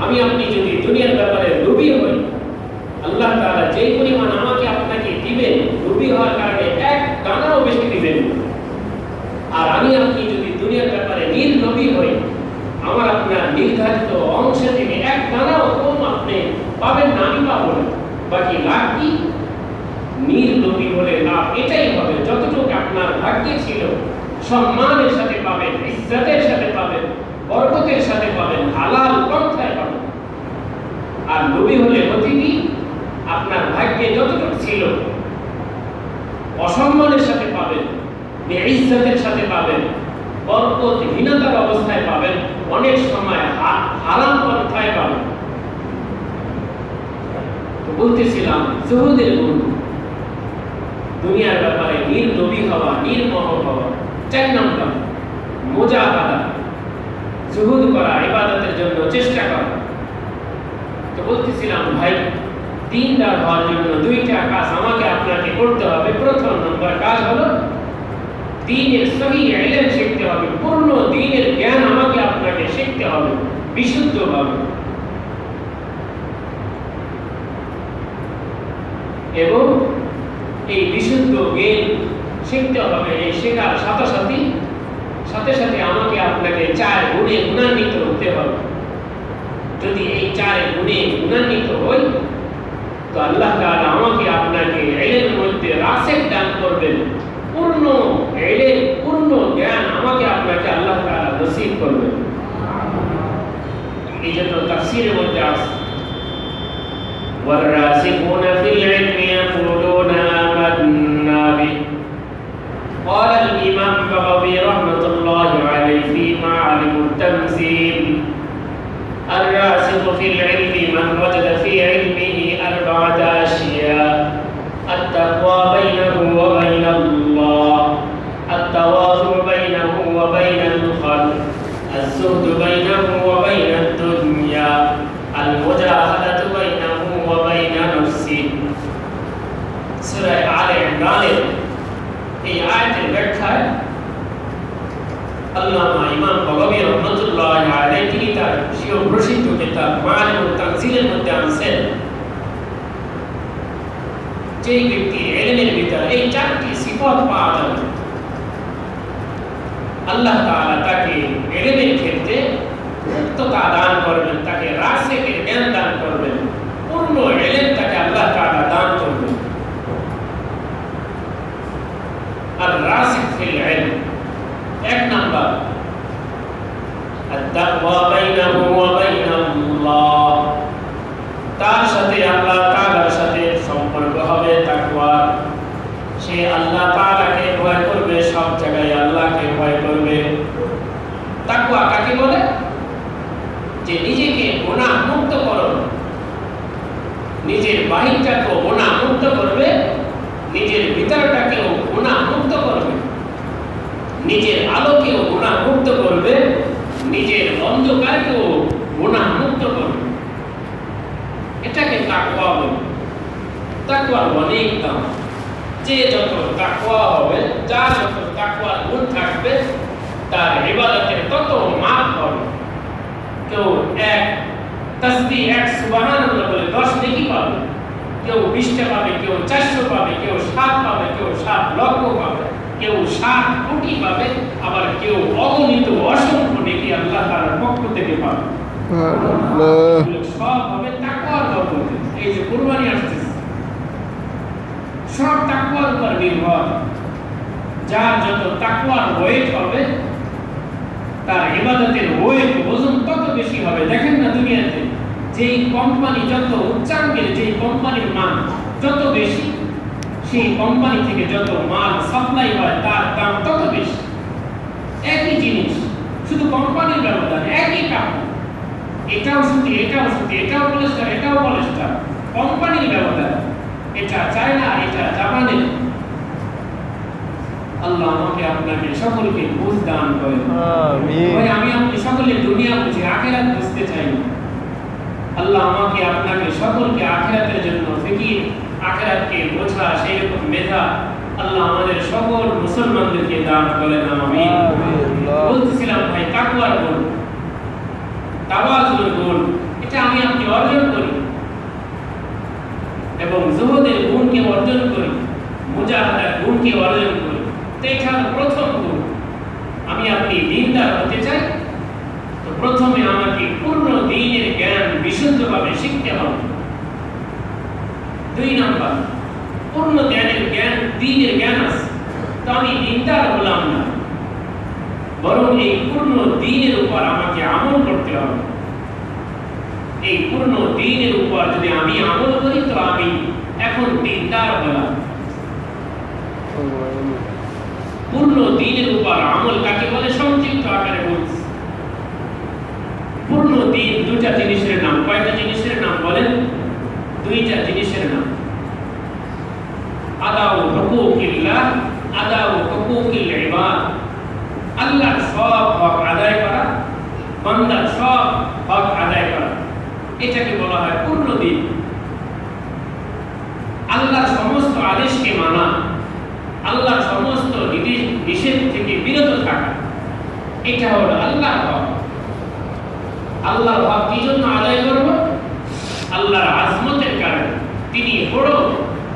আমি আপনি যদি দুনিয়ার ব্যাপারে লোভী হই, আল্লাহ তাআলা যে পরিমাণ আমাকে আপনাকে দিবেন, লোভী হওয়ার কারণে এক দানাও বেশি দিবেন। আর আমি আপনি যদি দুনিয়ার ব্যাপারে নির্লোভী হই, আমার আপনার নির্ধারিত অংশ থেকে এক দানাও কম আপনি পাবেন না, আমি পাবো না। বাকি লাভ কি? নির্লোভী হলে লাভ এটাই হবে, যতটুকু আপনার ভাগ্যে ছিল সম্মানের সাথে পাবেন, ইজ্জতের সাথে পাবেন, বরকতের সাথে পাবেন, হালাল পন্থায় পাবেন। আর লোভী হলে হতে কি? আপনার ভাগ্যে যতটুকু ছিল অসম্মানের সাথে পাবেন, বেইজ্জতের সাথে পাবেন, বরকতহীনতার অবস্থায় পাবেন, অনেক সময় হারাম পন্থায় পাবেন। বলতেছিলাম জুহুদের গুণ, দুনিয়ার ব্যাপারে নির্লোভী হওয়া, নির্মোহ হওয়া। 4 নম্বর মুজাহাদা, জুহুদ করা, ইবাদতের জন্য চেষ্টা করা। তো বলতেছিলাম ভাই, দিনদার হওয়ার জন্য 2টা কাজ আমাকে আপনাকে করতে হবে। প্রথম নম্বর কাজ হলো দ্বীনের সহি ইলম শিখতে হবে, পূর্ণ দ্বীনের জ্ঞান আমাকে আপনাকে শিখতে হবে বিশুদ্ধভাবে। এবং এই বিশুদ্ধ জ্ঞান শিখতে হবে। এই শেখার সাথে সাথে আমাকে আপনাকে 4 গুণে গুণান্বিত হতে হবে। যদি এই 4 গুণে গুণান্বিত হই তো আল্লাহ তাআলা আমাকে আপনাকে ইলমের মধ্যে রাসিখ দান করবেন, পূর্ণ ইলম, পূর্ণ জ্ঞান আমাকে আপনাকে আল্লাহ তাআলা নসিব করবেন। এই জন্য তাফসীরের মধ্যে আছে والراسخون في العلم يقولون آمنا به. قال الإمام البغوي رحمة الله عليه في معالم التنزيل: الراسخ في العلم من وجد في علمه 4 أشياء: التقوى بينه وبين الله، التواضع بينه وبين الخلق، الزهد بينه وبين الدنيا، المجاهدة بينه وبين نفسه. সূরা আলে ইমরানের এই আয়াতের ব্যাখ্যায় আল্লামা ইমাম বগবী রাহমাতুল্লাহি আলাইহি তিনি তার প্রসিদ্ধ কিতাব মাআলিমুত তানজিলের মধ্যে আনছেন, যে ব্যক্তি ইলমের ভিতরে এই 4টি সিফাত পাওয়া যাবে, আল্লাহ তাআলা তাকে ইলমের ক্ষেত্রে মুক্ততা দান করবেন, তাকে রাসিখের জ্ঞান দান করবেন, পূর্ণ ইলম তাকে আল্লাহ তাআলা দান করবেন। আর রাসিখ ফিল ইলম 1 নাম্বার আত-তাকওয়া বাইনাহু ওয়া বাইনাল্লাহ, তার সাথে আল্লাহ তাআলার সাথে সম্পর্ক হবে তাকওয়া। সে আল্লাহ তাআলাকে ভয় করবে, সব জায়গায় আল্লাহকে ভয় করবে। তাকওয়া কাকে বলে? যে নিজেকে গুনাহ মুক্ত করো, নিজের বাহিরটাকেও গুনাহ মুক্ত করবে, নিজের ভিতরটাকেও গুনাহ মুক্ত করবে, নিজের আলোকেও গুনাহ মুক্ত করবে, নিজের অন্ধকারকেও গুনাহ মুক্ত করবে। এটাকে তাকওয়া বলে। তাকওয়ার অনেক দাম। যে যত তাকওয়া হবে, যার যত তাকওয়ার গুণ থাকবে, তার ইবাদতের তত মাপ হবে। কেউ 1 তাসবিহ 1 সুবহানাল্লাহ বলে 10 নেকি পাবে, কেউ 20টা পাবে, কেউ 400 পাবে, কেউ 7 পাবে, কেউ 7 লক্ষ পাবে, কেউ 7 কোটি পাবে, আবার কেউ অগণিত অসংখ্য নেকি আল্লাহ তাআলার পক্ষ থেকে পাবে। সব হবে তাকওয়ার বরকতে। এই যে কুরবানি আসছে, সব তাকওয়ার উপর নির্ভর। যার যত তাকওয়ার ওয়েট হবে, তার ইবাদতের ওয়েট ওজন তত বেশি হবে। দেখেন না দুনিয়াতে যেই কোম্পানি যত উচ্চাঙ্গের, যেই কোম্পানির মান যত বেশি, সেই কোম্পানি থেকে যত মাল সাপ্লাই হয় তার দাম তত বেশি। একই জিনিস, শুধু কোম্পানির ব্যবধান, একই কাপড়, এটাও সুতি, এটাও সুতি, এটাও পলিস্টার, এটাও পলিস্টার, কোম্পানির ব্যবধান। এটা চায়না, এটা জাপানের। আল্লাহ আমাকে আপনাকে সকলকে বুঝ দান করেন। আমিন। আমি আপনি সকলে দুনিয়া বুঝি, আখিরাত বুঝতে চাই। আল্লাহ আমাকে আপনাকে সকলকে আখিরাতের জন্য ফিকির, আখিরাতকে বোঝা, সেই রকম মেধা আল্লাহ আমাদের সকল মুসলমানদেরকে দান করেন। আমিন। বলতেছিলাম ভাই, তাকওয়ার গুণ, তাওয়াজুর গুণ, এটা আমি আপনি অর্জন করি এবং জুহুদের গুণকে অর্জন করি, মুজাহাদার গুণকে অর্জন করি। তো এটা প্রথম গুণ। আমি আপনি দিনদার হতে চাই তো প্রথমে আমাকে পূর্ণ দ্বীনের জ্ঞান বিশুদ্ধভাবে শিখতে হবে। 2 নাম্বার, পূর্ণ জ্ঞানের জ্ঞান, দ্বীনের জ্ঞান আছে, তো আমি দিনদার হলাম না, বরং এই পূর্ণ দ্বীনের উপর আমাকে আমল করতে হবে। এই পূর্ণ দ্বীনের উপর যদি আমি আমল করি তো আমি এখন দিনদার হলাম। পূর্ণ দ্বীনের উপর আমল কাকে বলে সংক্ষিপ্ত আকারে বলছি। পূর্ণ দ্বীন 2টা জিনিসের নাম। কয়টা জিনিসের নাম বলেন? দুইটা জিনিসের নাম, আদাউ হুকুকিল্লাহ, আদাউ হুকুকিল ইবাদ। আল্লাহর সব হক আদায় করা, বান্দার সব হক আদায় করা, এটাকে বলা হয় পূর্ণ দিন। আল্লাহর সমস্ত আদেশকে মানা, আল্লাহর সমস্ত নিষেধ থেকে বিরত থাকা, এটা হলো আল্লাহর হক। আল্লাহর হক কি জন্য আদায় করব? আল্লাহর আজমতের কারণে। তিনি বড়,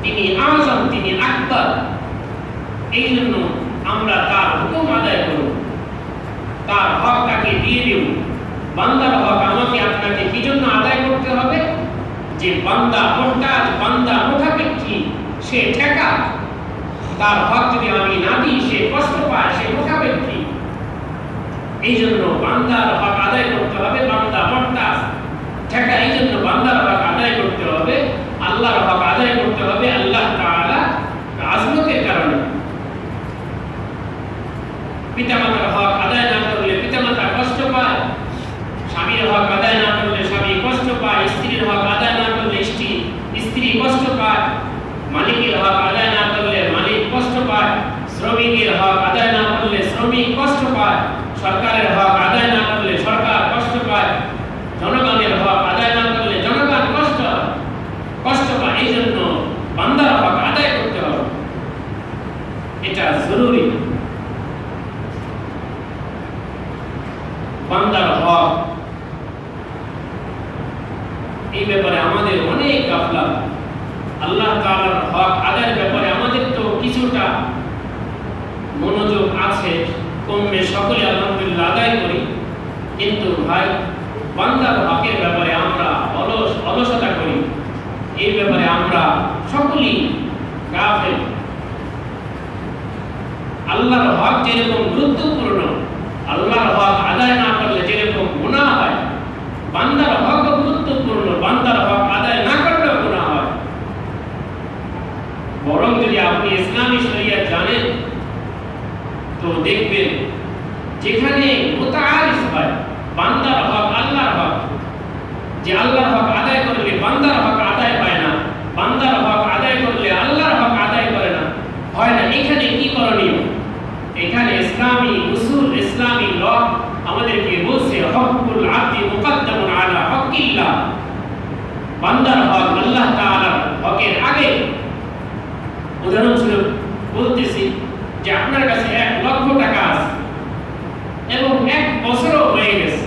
তিনি আযম, তিনি আকবার। এই জন্য আমরা তার হুকুম আদায় করব, তার হক তাকে দিয়ে দেব। বান্দার হক আমাকে আপনাকে কি জন্য আদায় করতে হবে? যে বান্দা মুহতাজ, বান্দা মুখাপেক্ষী, সে ঠেকা। তার হক যদি আমি না দিই, সে কষ্ট পায়, সে মুখাপেক্ষী। এই জন্য বান্দার হক আদায় করতে হবে। বান্দা মুহতাজ, ঠেকা। এই জন্য বান্দার হক আদায় করতে হবে, আল্লাহর হক আদায় করতে হবে আল্লাহ তাআলা আজমতের কারণে। পিতামাতার হক আদায় না করলে পিতামাতা কষ্ট পায়, স্বামীর হক আদায় না করলে স্বামী কষ্ট পায়, স্ত্রীর হক আদায় না করলে স্ত্রী কষ্ট পায়, মালিকের হক আদায় না করলে মালিক কষ্ট পায়, শ্রমিকের হক আদায় না করলে শ্রমিক কষ্ট পায়, সরকারের হক আদায় না করলে সরকার কষ্ট পায়, জনগণের হক আদায় না করলে জনগণ কষ্ট পায়। এই জন্য বান্দার হক আদায় করতে হবে, এটা জরুরি। বান্দার হক, এই ব্যাপারে আমাদের অনেক গাফলা। আল্লাহ তাআলার হক আদায়ের ব্যাপারে আমাদের তো কিছুটা মনোযোগ আছে, কমবে, সকলে আলহামদুলিল্লাহ আদায় করি। কিন্তু ভাই, বান্দার হকের ব্যাপারে আমরা অলসতা করি। এই ব্যাপারে আমরা সকলেই গাফেল। আল্লাহর হক যেরকম গুরুত্বপূর্ণ, আল্লাহর হক আদায় না করলে যেরকম গুনাহ হয়, বান্দার হক গুরুত্বপূর্ণ, বান্দার হক আদায় না করলেও গুনাহ হয়। বরং যদি আপনি ইসলামী শরীয়ত জানেন তো দেখবেন যেখানে মুতাআরিফ হয় বান্দার হক আল্লাহর হক, যে আল্লাহর হক আদায় করলে বান্দার হক আদায় হয় না, বান্দার হক আদায় করলে আল্লাহর হক আদায় করে না, হয় না, এখানে কি করণীয়? এখানে ইসলামী উসুল, ইসলামী ল আমাদেরকে বলছে হকুল আবদি মুকদ্দামুন আলা হকিল্লাহ। বান্দার হক আল্লাহ তাআলার হকের আগে। উদাহরণস্বরূপ বলতেছি যে আপনার কাছে 1 লক্ষ টাকা আছে এবং 1 বছরও হয়ে গেছে,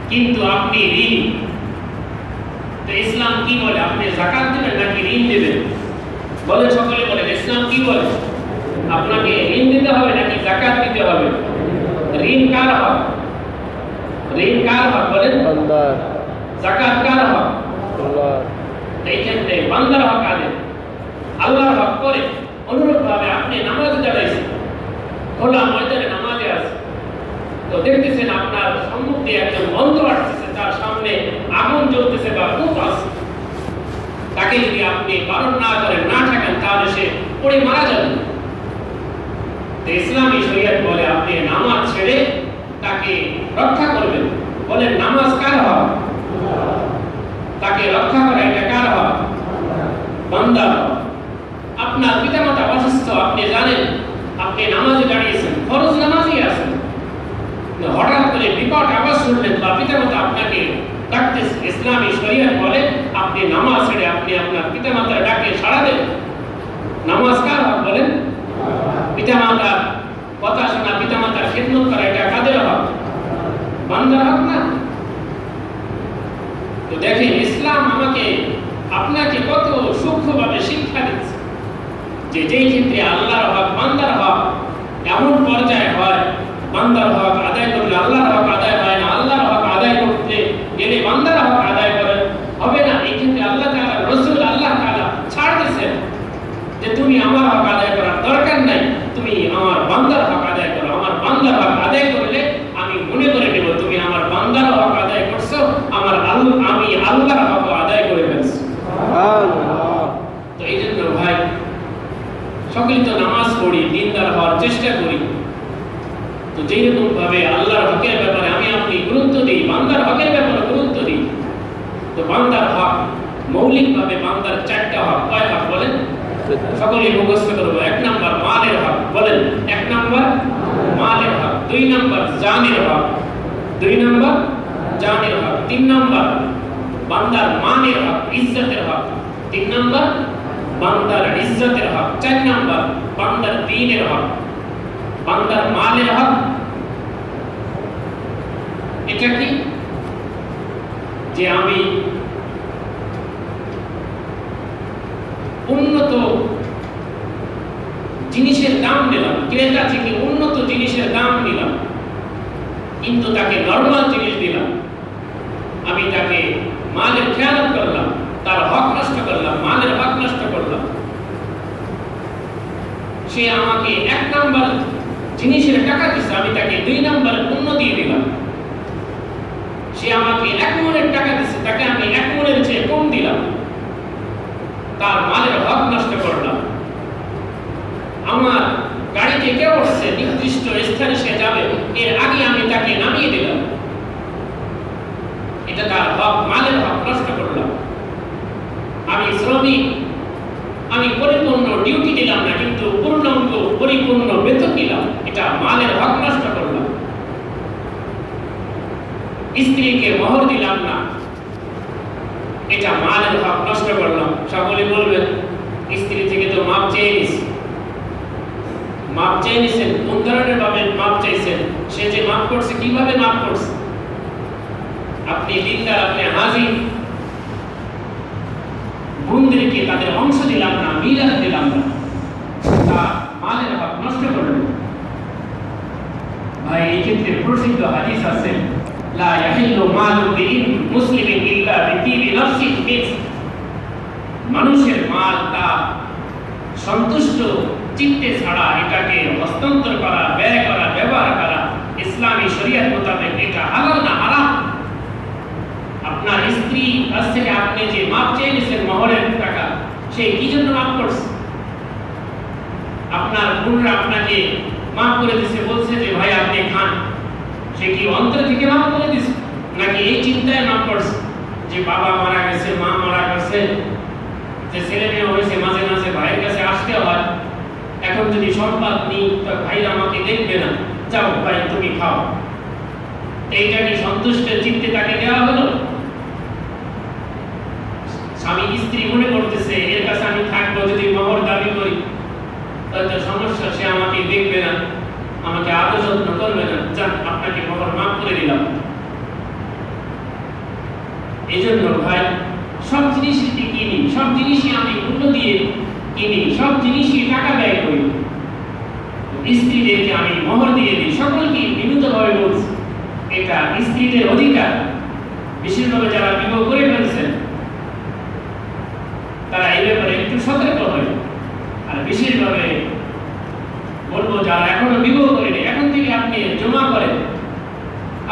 কিন্তু আপনি ঋণ। তো ইসলাম কি বলে? আপনি যাকাত দেবেন নাকি ঋণ দেবেন? বলে, সকলে বলে ইসলাম কি বলে? আপনাকে ঋণ দিতে হবে নাকি যাকাত দিতে হবে? ঋণ কার হক? ঋণ কার হক বলেন? বান্দার। যাকাত কার হক? আল্লাহর। এই ক্ষেত্রে বান্দার হক আদায়, আল্লাহর হক করে। অনুরূপভাবে আপনি নামাজ দাঁড়াইছেন, খোলা ময়দানে নামাজে আছে, তো দেখতেছেন আপনার সম্মুখ দিয়ে একজন বন্ধ আসতেছে, তার সামনে আগুন জ্বলতেছে বা কূপ আছে। তাকে যদি আপনি বারণ না করেন, না ঠেকান, তাহলে সে পড়ে মারা যাবে। ইসলামী শরীয়ত বলে আপনি নামাজ ছেড়ে তাকে রক্ষা করবেন। বলেন, নামাজ কার হক? তাকে রক্ষা করা এটা কার হক? বান্দার হক। আপনার পিতামাতা অসুস্থ, আপনি জানেন, আপনি নামাজে দাঁড়িয়েছেন, ফরজ নামাজই আছেন, হঠাৎ করে বিকট আওয়াজ শুনলেন বা পিতামাতা আপনাকে ডাকতেছে, ইসলামী শরীয়ত বলে আপনি নামাজ ছেড়ে আপনি আপনার পিতামাতার ডাকে সাড়া দেন। নামাজ কার হক বলেন? পিতামাতার কথা শোনা, পিতামাতার খিদমত করা, এটা কাদের হক? বান্দার হক না? তো দেখেন, ইসলাম আমাকে আপনাকে কত সূক্ষ্মভাবে শিক্ষা দিচ্ছে যে যেই ক্ষেত্রে আল্লাহর হক, বান্দার হক এমন পর্যায়ে হয়, বান্দার হক আদায় করলে আল্লাহর হক আদায় হয় না, আল্লাহর হক আদায় করতে গেলে বান্দার হক আদায় করে হবে না। এই ক্ষেত্রে আল্লাহ তাআলা, রাসূল আল্লাহ তাআলা ছাড় দিয়েছেন যে তুমি আমার হক আদায় করার দরকার নাই, তুমি আমার বান্দার হক আদায় করো। আমার বান্দার হক আদায় করলে আমি মনে করে নেব তুমি আমার বান্দার হক আদায় করছো, আমি আল্লাহর হক আদায় করে ফেলছি। তো এই জন্য ভাই, সকলে তো নামাজ পড়ি, দিনদার হওয়ার চেষ্টা করি, তো যেই রকম ভাবে আল্লাহর হকের ব্যাপারে আমি আপনি গুরুত্ব দিই, বান্দার হকের ব্যাপারে গুরুত্ব দিই। তো বান্দার হক মৌলিকভাবে বান্দার চারটা হক। কয় হক বলেন? সকলে মুখস্থ করবো। 1 নাম্বার মালের হক, বলেন 1 নাম্বার মালের হক, 2 নাম্বার জানের হক, 2 নাম্বার জানের হক, 3 নাম্বার বান্দার মানের হক, ইজ্জতের হক, 3 নাম্বার বান্দার ইজ্জতের হক, 4 নাম্বার বান্দার দ্বীনের হক, বান্দার মালের হক। এটা কি? যে আমি উন্নত জিনিসের দাম দিলাম, ক্রেতা থেকে উন্নত জিনিসের দাম নিলাম, কিন্তু তাকে নরমাল জিনিস দিলাম, আমি তাকে মালের খেয়ানত করলাম, তার হক নষ্ট করলাম, মালের হক নষ্ট করলাম। সে আমাকে 1 নাম্বার জিনিসের টাকা দিচ্ছে, আমি তাকে 2 নাম্বার পণ্য দিয়ে দিলাম। সে আমাকে 1 মণের টাকা দিচ্ছে, তাকে আমি 1 মণের চেয়ে কম দিলাম, তার মালের হক নষ্ট করলাম। আমার গাড়িতে কেউ উঠছে, নির্দিষ্ট স্থানে সে যাবে, এর আগে আমি তাকে নামিয়ে দিলাম, এটা তার হক, মালের হক নষ্ট করলাম। আমি শ্রমিক, আমি পরিপূর্ণ ডিউটি দিলাম না, কিন্তু পূর্ণাঙ্গ পরিপূর্ণ বেতন দিলাম, এটা মালের হক নষ্ট করলাম। স্ত্রীকে মোহর দিলাম না, এটা মালের হক নষ্ট করলাম। সকলে বলবেন স্ত্রী থেকে তো মাপ চেয়ে নিছি, মাপ চেয়ে নিছেন, কোন ধরনের ভাবে মাপ চাইছেন? সে যে মাপ করছে, কিভাবে মাপ করছে? আপনি দিনদার, আপনি হাজির, বোনদেরকে তাদের অংশ দিলাম না, মিরাস দিলাম না, তা মালের হক নষ্ট করলেন। ভাই, এই ক্ষেত্রে প্রসিদ্ধ হাদিস আছে, লা ইয়াহিল্লু মালু মুসলিমিন ইল্লা বিতিবি নাফসিহি, মানুষের মাল তা সন্তুষ্ট চিত্তে ছাড়া এটাকে হস্তান্তর করা, ব্যয় করা, ব্যবহার করা ইসলামী শরীয়ত মোতাবেক এটা হালাল না হারাম। আপনার স্ত্রী কাছ থেকে আপনি যে মাপ চেয়ে নিয়েছেন মোহরের টাকা, সে কি জন্য মাপ করছে? আপনার বোনরা আপনাকে মাপ করে দিছে, বলছে যে ভাই আপনি খান, সে কি অন্তর থেকে মাপ করে দিছে, নাকি এই চিন্তায় মাপ করছে যে বাবা মারা গেছে, মা মারা গেছে, যে ছেলে মেয়ে হয়েছে, মাঝে মাঝে ভাইয়ের কাছে আসতে হয়, এখন যদি সম্পদ নিই তো ভাই আমাকে দেখবে না, যাও ভাই তুমি খাও, এইটা কি সন্তুষ্টের চিত্তে তাকে দেওয়া হলো? স্বামী স্ত্রী মনে করতেছে এর কাছে আমি থাকবো, যদি মোহর দাবি করি তাহলে সমস্যা, সে আমাকে দেখবে না, আমাকে আদর যত্ন করবে না, যান আপনাকে মোহর মাফ করে দিলাম। এই জন্য ভাই, সব জিনিসই কিনি, সব জিনিসই আমি মূল্য দিয়ে কিনি, সব জিনিসই টাকা ব্যয় করি, স্ত্রীদেরকে আমি মোহর দিয়ে দিই, সকলকে বিনীতভাবে বলছি এটা স্ত্রীদের অধিকার। বিশেষভাবে যারা বিবাহ করে ফেলছেন তারা এই ব্যাপারে একটু সতর্ক হয়। আর বিশেষভাবে বলবো যারা এখনো বিবাহ করেনি, এখন থেকে আপনি জমা করেন,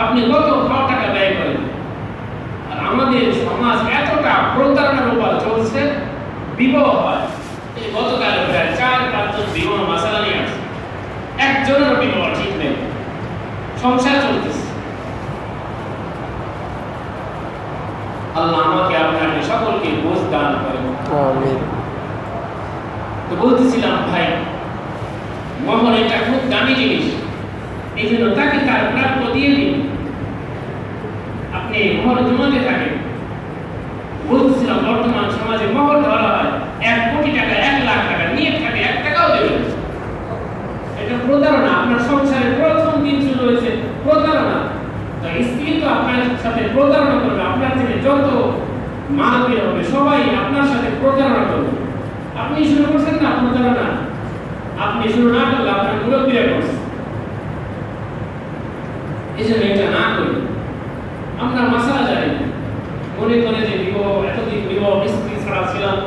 আপনি কত টাকা ব্যয় করেন। আর আমাদের সমাজ এতটা প্রতারণার উপর চলছে, বিবাহ হয়, এই গতকাল প্রায় 4-5 জন বিবাহ মাসালা নিয়ে আসছে, একজনের বিবাহ ঠিক নেই, সংসার চলতেছে। আল্লাহ আমাকে আপনাকে সকলকে বোঝ দান করেন, আমিন। তো বলতেছিলাম ভাই, মোহর এটা খুব দামি জিনিস, এই জন্য তাকে তার প্রাপ্য দিয়ে দিন, আপনি মোহর জমাতে থাকেন। বলতেছিলাম বর্তমান সমাজে মোহর ধরা হয় 1 কোটি টাকা, 1 লাখ টাকা, নিয়ে থাকে 1 টাকাও দেবেন, এটা প্রতারণা। আপনার সংসারে প্রথম দিন শুরু হয়েছে প্রতারণা। তো স্ত্রী তো আপনার সাথে প্রতারণা করবে, আপনার থেকে যত মাল বের হবে সবাই আপনার সাথে প্রতারণা করবে। আপনি শুরু করছেন না প্রতারণা, আপনি শুরু না করলে আপনার মুরব্বীরা করছে। এই জন্য এটা না করি। আমরা মাসালা জানি, মনে করে যে বিবাহ, এতদিন বিবাহ স্ত্রী ছাড়া ছিলাম,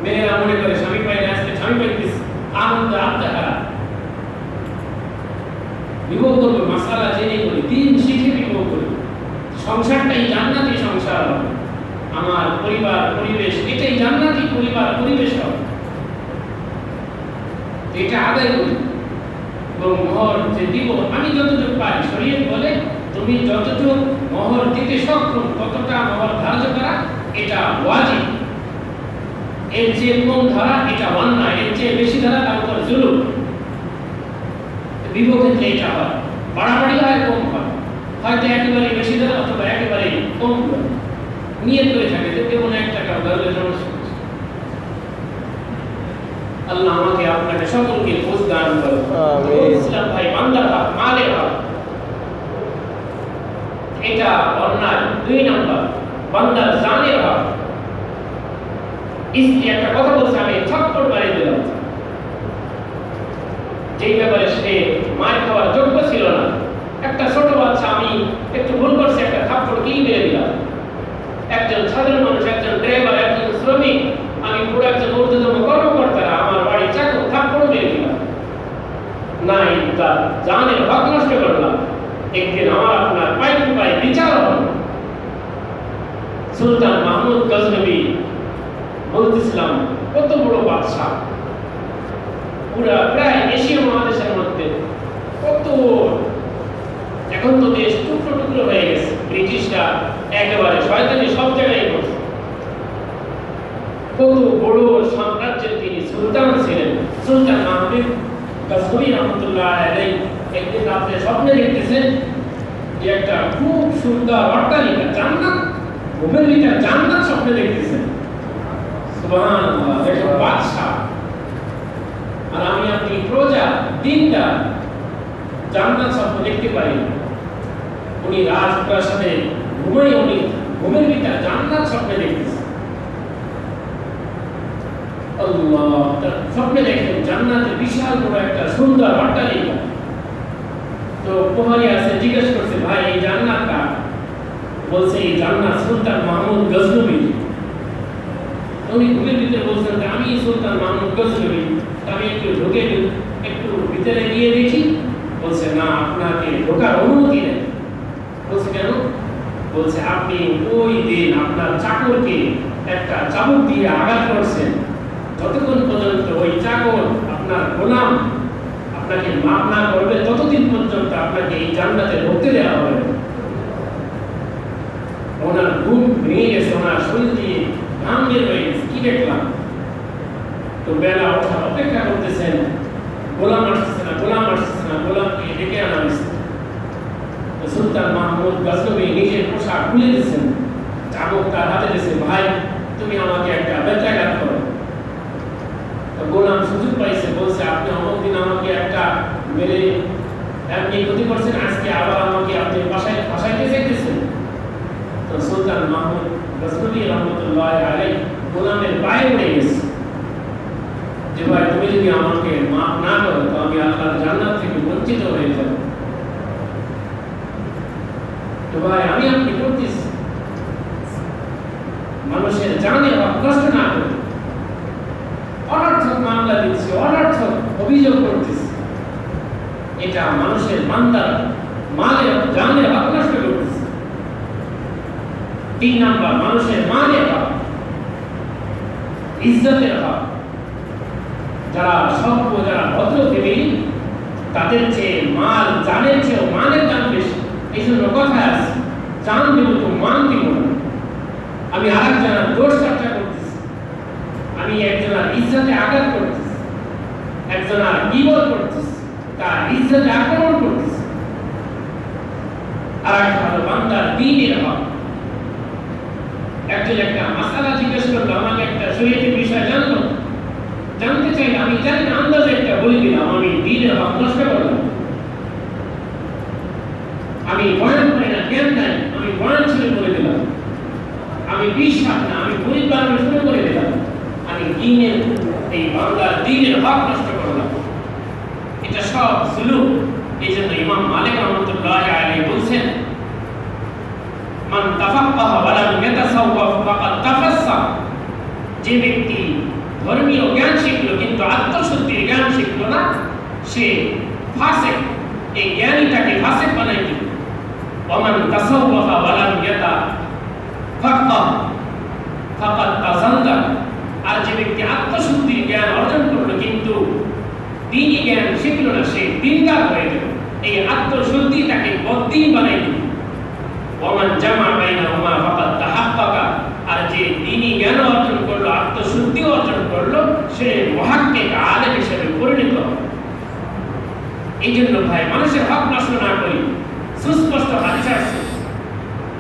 মেয়েরা মনে করে স্বামী পাইলে আসলে স্বামী পাইতিস, আনন্দ আত্মহারা। বিবাহ করবো মাসালা জেনে করি, দিন শিখে বিবাহ করি, সংসারটাই জান্নাতি সংসার হবে, আমার পরিবার পরিবেশ এটাই জান্নাতি পরিবার পরিবেশ হবে, এটা আদায় করি। এবং মোহর যে দিব আমি যতটুকু পাই, শরীয়ত বলে তুমি যতটুকু মহর দিতে সক্ষম ততটা মহর ধার্য করা এটা ওয়াজিব। এর চেয়ে কম ধরা এটা অন্যায়, এর চেয়ে বেশি ধরা তার উপর জুলুম। বিপক্ষে এটা হয়, বাড়াবাড়ি হয়, কম হয়, হয়তো একেবারে বেশি ধরা অথবা একেবারে কম ধরা। নিয়ত করে থাকে যে কেমন 1 টাকা ধরলে সমস্যা। আল্লাহ আমাকে আপনাকে সকলকে বুঝ দান করুন। আমিন। ইসলাম ভাই বান্দার হক, মালের হক, এটা অন্যায়। 2 নাম্বার বান্দার জানের হক। স্ত্রী একটা কথা বলছে, আমি থাপ্পড় মারি দিলাম, যেই ব্যাপারে সে মার খাওয়ার যোগ্য ছিল না। একটা ছোট বাচ্চা আমি একটু ভুল করছে, একটা থাপ্পড় কি মেরে দিলাম। একজন সাধারণ মানুষ, একজন ড্রাইভার, একজন শ্রমিক, আমি পুরো একজন ঊর্ধ্বতম কর্মকর্তারা আমার বাড়ি চাকর থাপ্পড় মেরে দিলাম, নাই তার জানের হক নষ্ট করলাম। একদিন আমার আপনার পাই টু পাই বিচার হবে। সুলতান মাহমুদ গজনবী বলতেছিলাম, কত বড় বাদশাহ, পুরা প্রায় এশিয়া মহাদেশের মধ্যে কত, এখন তো দেশ টুকরো টুকরো হয়ে গেছে, ব্রিটিশরা একেবারে শয়তানি সব জায়গায় বসে। কত বড় সাম্রাজ্যের তিনি সুলতান ছিলেন। সুলতান মাহমুদ গজনবী রহমতুল্লাহ আলাইহি একদিন আপনি স্বপ্নে দেখতেছেন যে একটা খুব সুন্দর অট্টালিকা, জান্নাত, ঘুমের ভিতর জান্নাত স্বপ্নে দেখতেছেন। সুবহানাল্লাহ, দেখো বাদশাহ আর আমি আপনি প্রজা, দিনটা জান্নাত স্বপ্ন দেখতে পারি। উনি রাজপ্রাসাদে ঘুমাই, উনি ঘুমের ভিতর জান্নাত স্বপ্নে দেখতেছেন। আল্লাহ, স্বপ্নে দেখেন জান্নাতের বিশাল বড় একটা সুন্দর অট্টালিকা। তো প্রহরী আছে, জিজ্ঞেস করছে, ভাই এই জান্নাত কার? বলছে এই জান্নাত সুলতান মাহমুদ গজনবী। উনি ঘুমের ভিতরে বলছেন যে আমি সুলতান মাহমুদ গজনবী, আমি একটু ঢুকে একটু ভিতরে গিয়ে দেখি। বলছে না, আপনাকে ঢোকার অনুমতি নেই। বলছে কেন? বলছে আপনি ওই দিন আপনার চাকরকে একটা চাবুক দিয়ে আঘাত করছেন, যতক্ষণ পর্যন্ত ওই চাকর আপনার গোলাম আপনাকে মাফ না করবে ততদিন পর্যন্ত আপনাকে এই জান্নাতে ঢুকতে দেওয়া হবে। ওনার ঘুম ভেঙে গেছে, ওনার শরীর দিয়ে ঘাম বের হয়ে গেছে। কি দেখলাম? তো বেলা ওঠার অপেক্ষা করতেছেন, গোলাম আসতেছে না, গোলাম আসতেছে না, গোলামকে ডেকে আনা হয়েছে। তো সুলতান মাহমুদ গজনবী নিজের পোশাক খুলে দিয়েছেন, চাবুক তার হাতে দিয়েছে, ভাই তুমি আমাকে একটা বেত্রাঘাত করো। তো গোলাম সুযোগ পাইছে, বলছে আপনি অমুক দিন আমাকে একটা মেরে আপনি ক্ষতি করছেন, আজকে আবার আমাকে আপনি ফাঁসাইতে চাইতেছেন। তো সুলতান মাহমুদ গজনবী রহমতুল্লাহ আলাইহি গোলামের পায়ে পড়ে গেছে যে ভাই তুমি যদি আমাকে মাফ না করো তো আমি আল্লাহর জান্নাত থেকে বঞ্চিত হয়ে যাব। তো ভাই আমি আপনি করতেছি মানুষের জানের হক নষ্ট না করে, অনর্থক মামলা দিচ্ছি, অনর্থক অভিযোগ করতেছি, এটা মানুষের বান্দার মালের জানের হক নষ্ট করতেছে। 3 নাম্বার মানুষের মালের হক, ইজ্জতের হক। যারা সভ্য, যারা ভদ্র ফ্যামিলি, তাদের চেয়ে মাল, জানের চেয়েও মানের দাম বেশি। এই জন্য কথা আছে, জান দিব তো মান দিব না। আমি আরেকজনের দোষ চর্চা করতেছি, আমি একজনের ইজ্জতে আঘাত করতেছি, একজনের গীবত করতেছি, তার ইজ্জতে আক্রমণ করতেছি। আর একটা হলো বান্দার দ্বীনের হক। একজন একটা মাসালা জিজ্ঞেস করলো, আমাকে একটা শরীয়তের বিষয় জানতে চাই, আমি জানি না, আন্দাজে একটা বলে দিলাম, আমি দ্বীনের হক নষ্ট করলাম। আমি বয়ান করি না, জ্ঞান নাই, আমি বয়ান শুরু করে দিলাম। আমি বিশ্বাস না, আমি গরিব বানানো শুরু করে দিলাম। আমি দ্বীনের, এই বাংলার দ্বীনের হক নষ্ট করলাম। এটা সব জুলুম। এই জন্য ইমাম মালিক রহমতুল্লাহ আলাইহি বলছেন, মান তাফাক্কাহা ওয়া লাম ইয়াতাসাওয়াফ ফাকাদ তাফাসসাক। যে ব্যক্তি ধর্মীয় জ্ঞান শিখলো কিন্তু আত্মশুদ্ধির জ্ঞান শিখলো না, সে ফাসিক। এই জ্ঞানীটাকে ফাসিক বানাই দিল। ওয়া মান তাসাওয়াফা ওয়া লাম ইয়াতাফাক্কাহ ফাকাদ তাযান্দাক। আর যে ব্যক্তি আত্মশুদ্ধির জ্ঞান অর্জন করলো কিন্তু দ্বীনি জ্ঞান শিখলো না, সে দ্বীনদার হয়ে গেল। এই আত্মশুদ্ধি তাকে বদ্দীন বানাই দিল। ওমান জামা বাইনাহুমা ফাকাদ তাহাক্কাকা, আর যে দ্বীনি জ্ঞান অর্জন করলো, আত্মশুদ্ধি অর্জন করলো, সে মুহাক্কিক আলেম হিসেবে পরিণত হবে। এই জন্য ভাই মানুষের হক নষ্ট না করি। সুস্পষ্ট হাদিস আছে,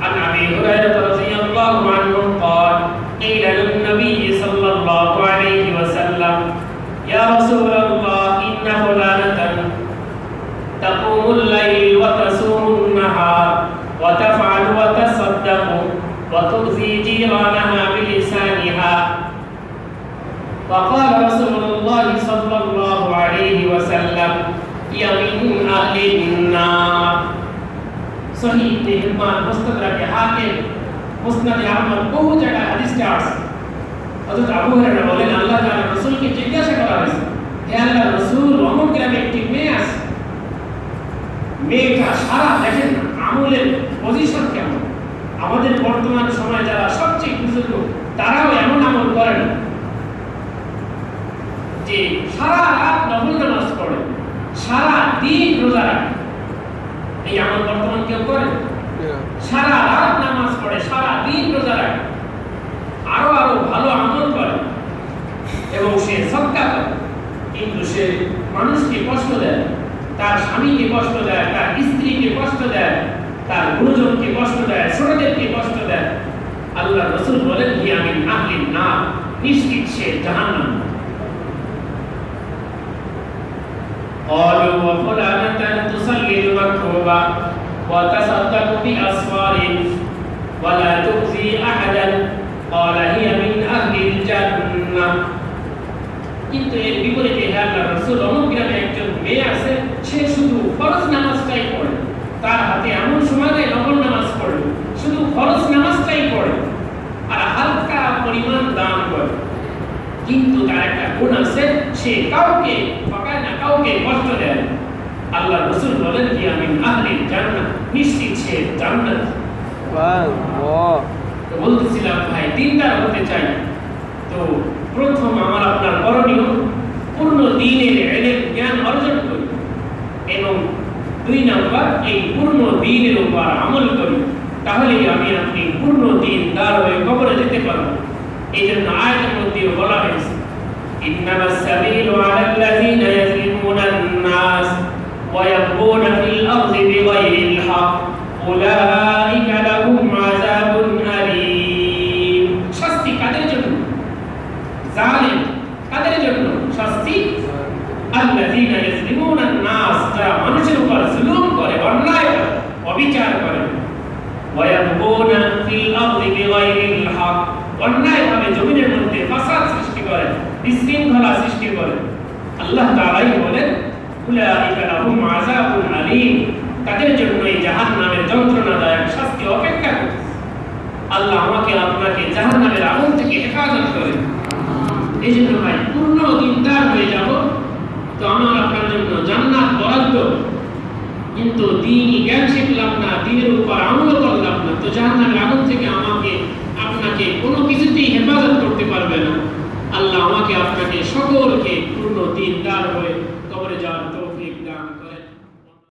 عن أبي هريرة رضي الله عنه قال قيل للنبي صلى الله عليه وسلم يا رسول الله إن فلانة تقوم الليل وتصوم النهار وتفعل وتصدق وتؤذي جيرانها بلسانها. وقال رسول الله صلى الله عليه وسلم هي من أهل النار. সহিহ ইবনে হিব্বান, মুস্তাদরাকে হাকিম, মুসনাদে আহমদ, বহু জায়গায় হাদিসটা আছে। হযরত আবু হুরায়রা বলেন, আল্লাহ তাআলা রাসূলকে জিজ্ঞাসা করা হয়েছে, হে আল্লাহর রাসূল, অমুক গ্রামে একটি মেয়ে আছে, মেয়েটা সারা দেখেন না আমলের পজিশন কেমন। আমাদের বর্তমান সময়ে যারা সবচেয়ে বুজুর্গ তারাও এমন আমল করে না, যে সারা রাত নফল নামাজ পড়ে, সারা দিন রোজা রাখে। এই আমল বর্তমান কেউ করে? সারা রাত নামাজ পড়ে, সারা দিন রোজা রাখে, আরো আরো ভালো আমল করে, এবং সে সদকা করে, কিন্তু সে মানুষকে কষ্ট দেয়, তার স্বামীকে কষ্ট দেয়, তার স্ত্রীকে কষ্ট দেয়, তার গুরুজনকে কষ্ট দেয়, ছোটদেরকে কষ্ট দেয়। আল্লাহ রাসূল বলেন, হিয়া মিন আহলিন নার, নিশ্চিত সে জাহান্নাম। قالوا وفلانة تصلي المكتوبة وتصدق بأسفار ولا تؤذي أحدا قال هي من أهل الجنة. কিন্তু এর বিপরীতে আল্লাহর রাসূল অমুক গ্রামে একজন মেয়ে আছে, সে শুধু ফরজ নামাজটাই পড়ে, তার হাতে এমন সময় নেই নফল নামাজ পড়ে, শুধু ফরজ নামাজটাই পড়ে আর হালকা পরিমাণ দান করে, কিন্তু তার একটা গুণ আছে, সে কাউকে ঠকায় না, কাউকে কষ্ট দেয়। আল্লাহ রাসূল বলেন, হিয়া মিন আহলিল জান্নাহ, নিশ্চিত সে জান্নাত। সুবহানাল্লাহ। তো বলতেছিলাম ভাই, দিনদার হতে চাই তো প্রথম আমার আপনার করণীয় পূর্ণ দ্বীনের ইলম জ্ঞান অর্জন করি, এবং 2 নাম্বার এই পূর্ণ দ্বীনের উপর আমল করি, তাহলেই আমি আপনি পূর্ণ দ্বীনদার হয়ে কবরে যেতে পারবো। এই জন্য আয়াতের মধ্যে বলা হয়েছে, ইন্নামাস সাবিলু আলাল্লাযীনা ইয়াযলিমুনান নাস ওয়া ইয়াবগুনা ফিল আরদি বিগাইরিল হক উলাইকা লাহুম আযাবুন আলীম। শাস্তি কাদের জন্য? জালিম কাদের জন্য শাস্তি? আল্লাযীনা ইয়াযলিমুনান নাস, যারা মানুষের উপর জুলুম করে, অন্যায় করে, অবিচার করে, ওয়া ইয়াবগুনা ফিল আরদি বিগাইরিল হক, অন্যায়ভাবে জমিনের মধ্যে ফাসাদ সৃষ্টি করে, বিশৃঙ্খলা সৃষ্টি করে। আল্লাহ তাআলাই বলেন, উলাইকা লাহুম আযাবুন আলীম, তাদের জন্য এই জাহান্নামের যন্ত্রণাদায়ক শাস্তি অপেক্ষা করছে। আল্লাহ আমাকে আপনাকে জাহান্নামের আগুন থেকে হেফাজত করে। এই জন্য ভাই পূর্ণ দিনদার হয়ে যাব, তো আমার আপনার জন্য জান্নাত বরাদ্দ, কিন্তু দ্বীনি জ্ঞান শিখলাম না, দ্বীনের উপর আমল করলাম না, তো জাহান্নামের আগুন থেকে আমাকে আপনাকে কোনো কিছুতেই হেফাজত করতে পারবে না। আল্লাহ আমাকে আপনাকে সকলকে পূর্ণ দিনদার হয়ে কবরে যাওয়ার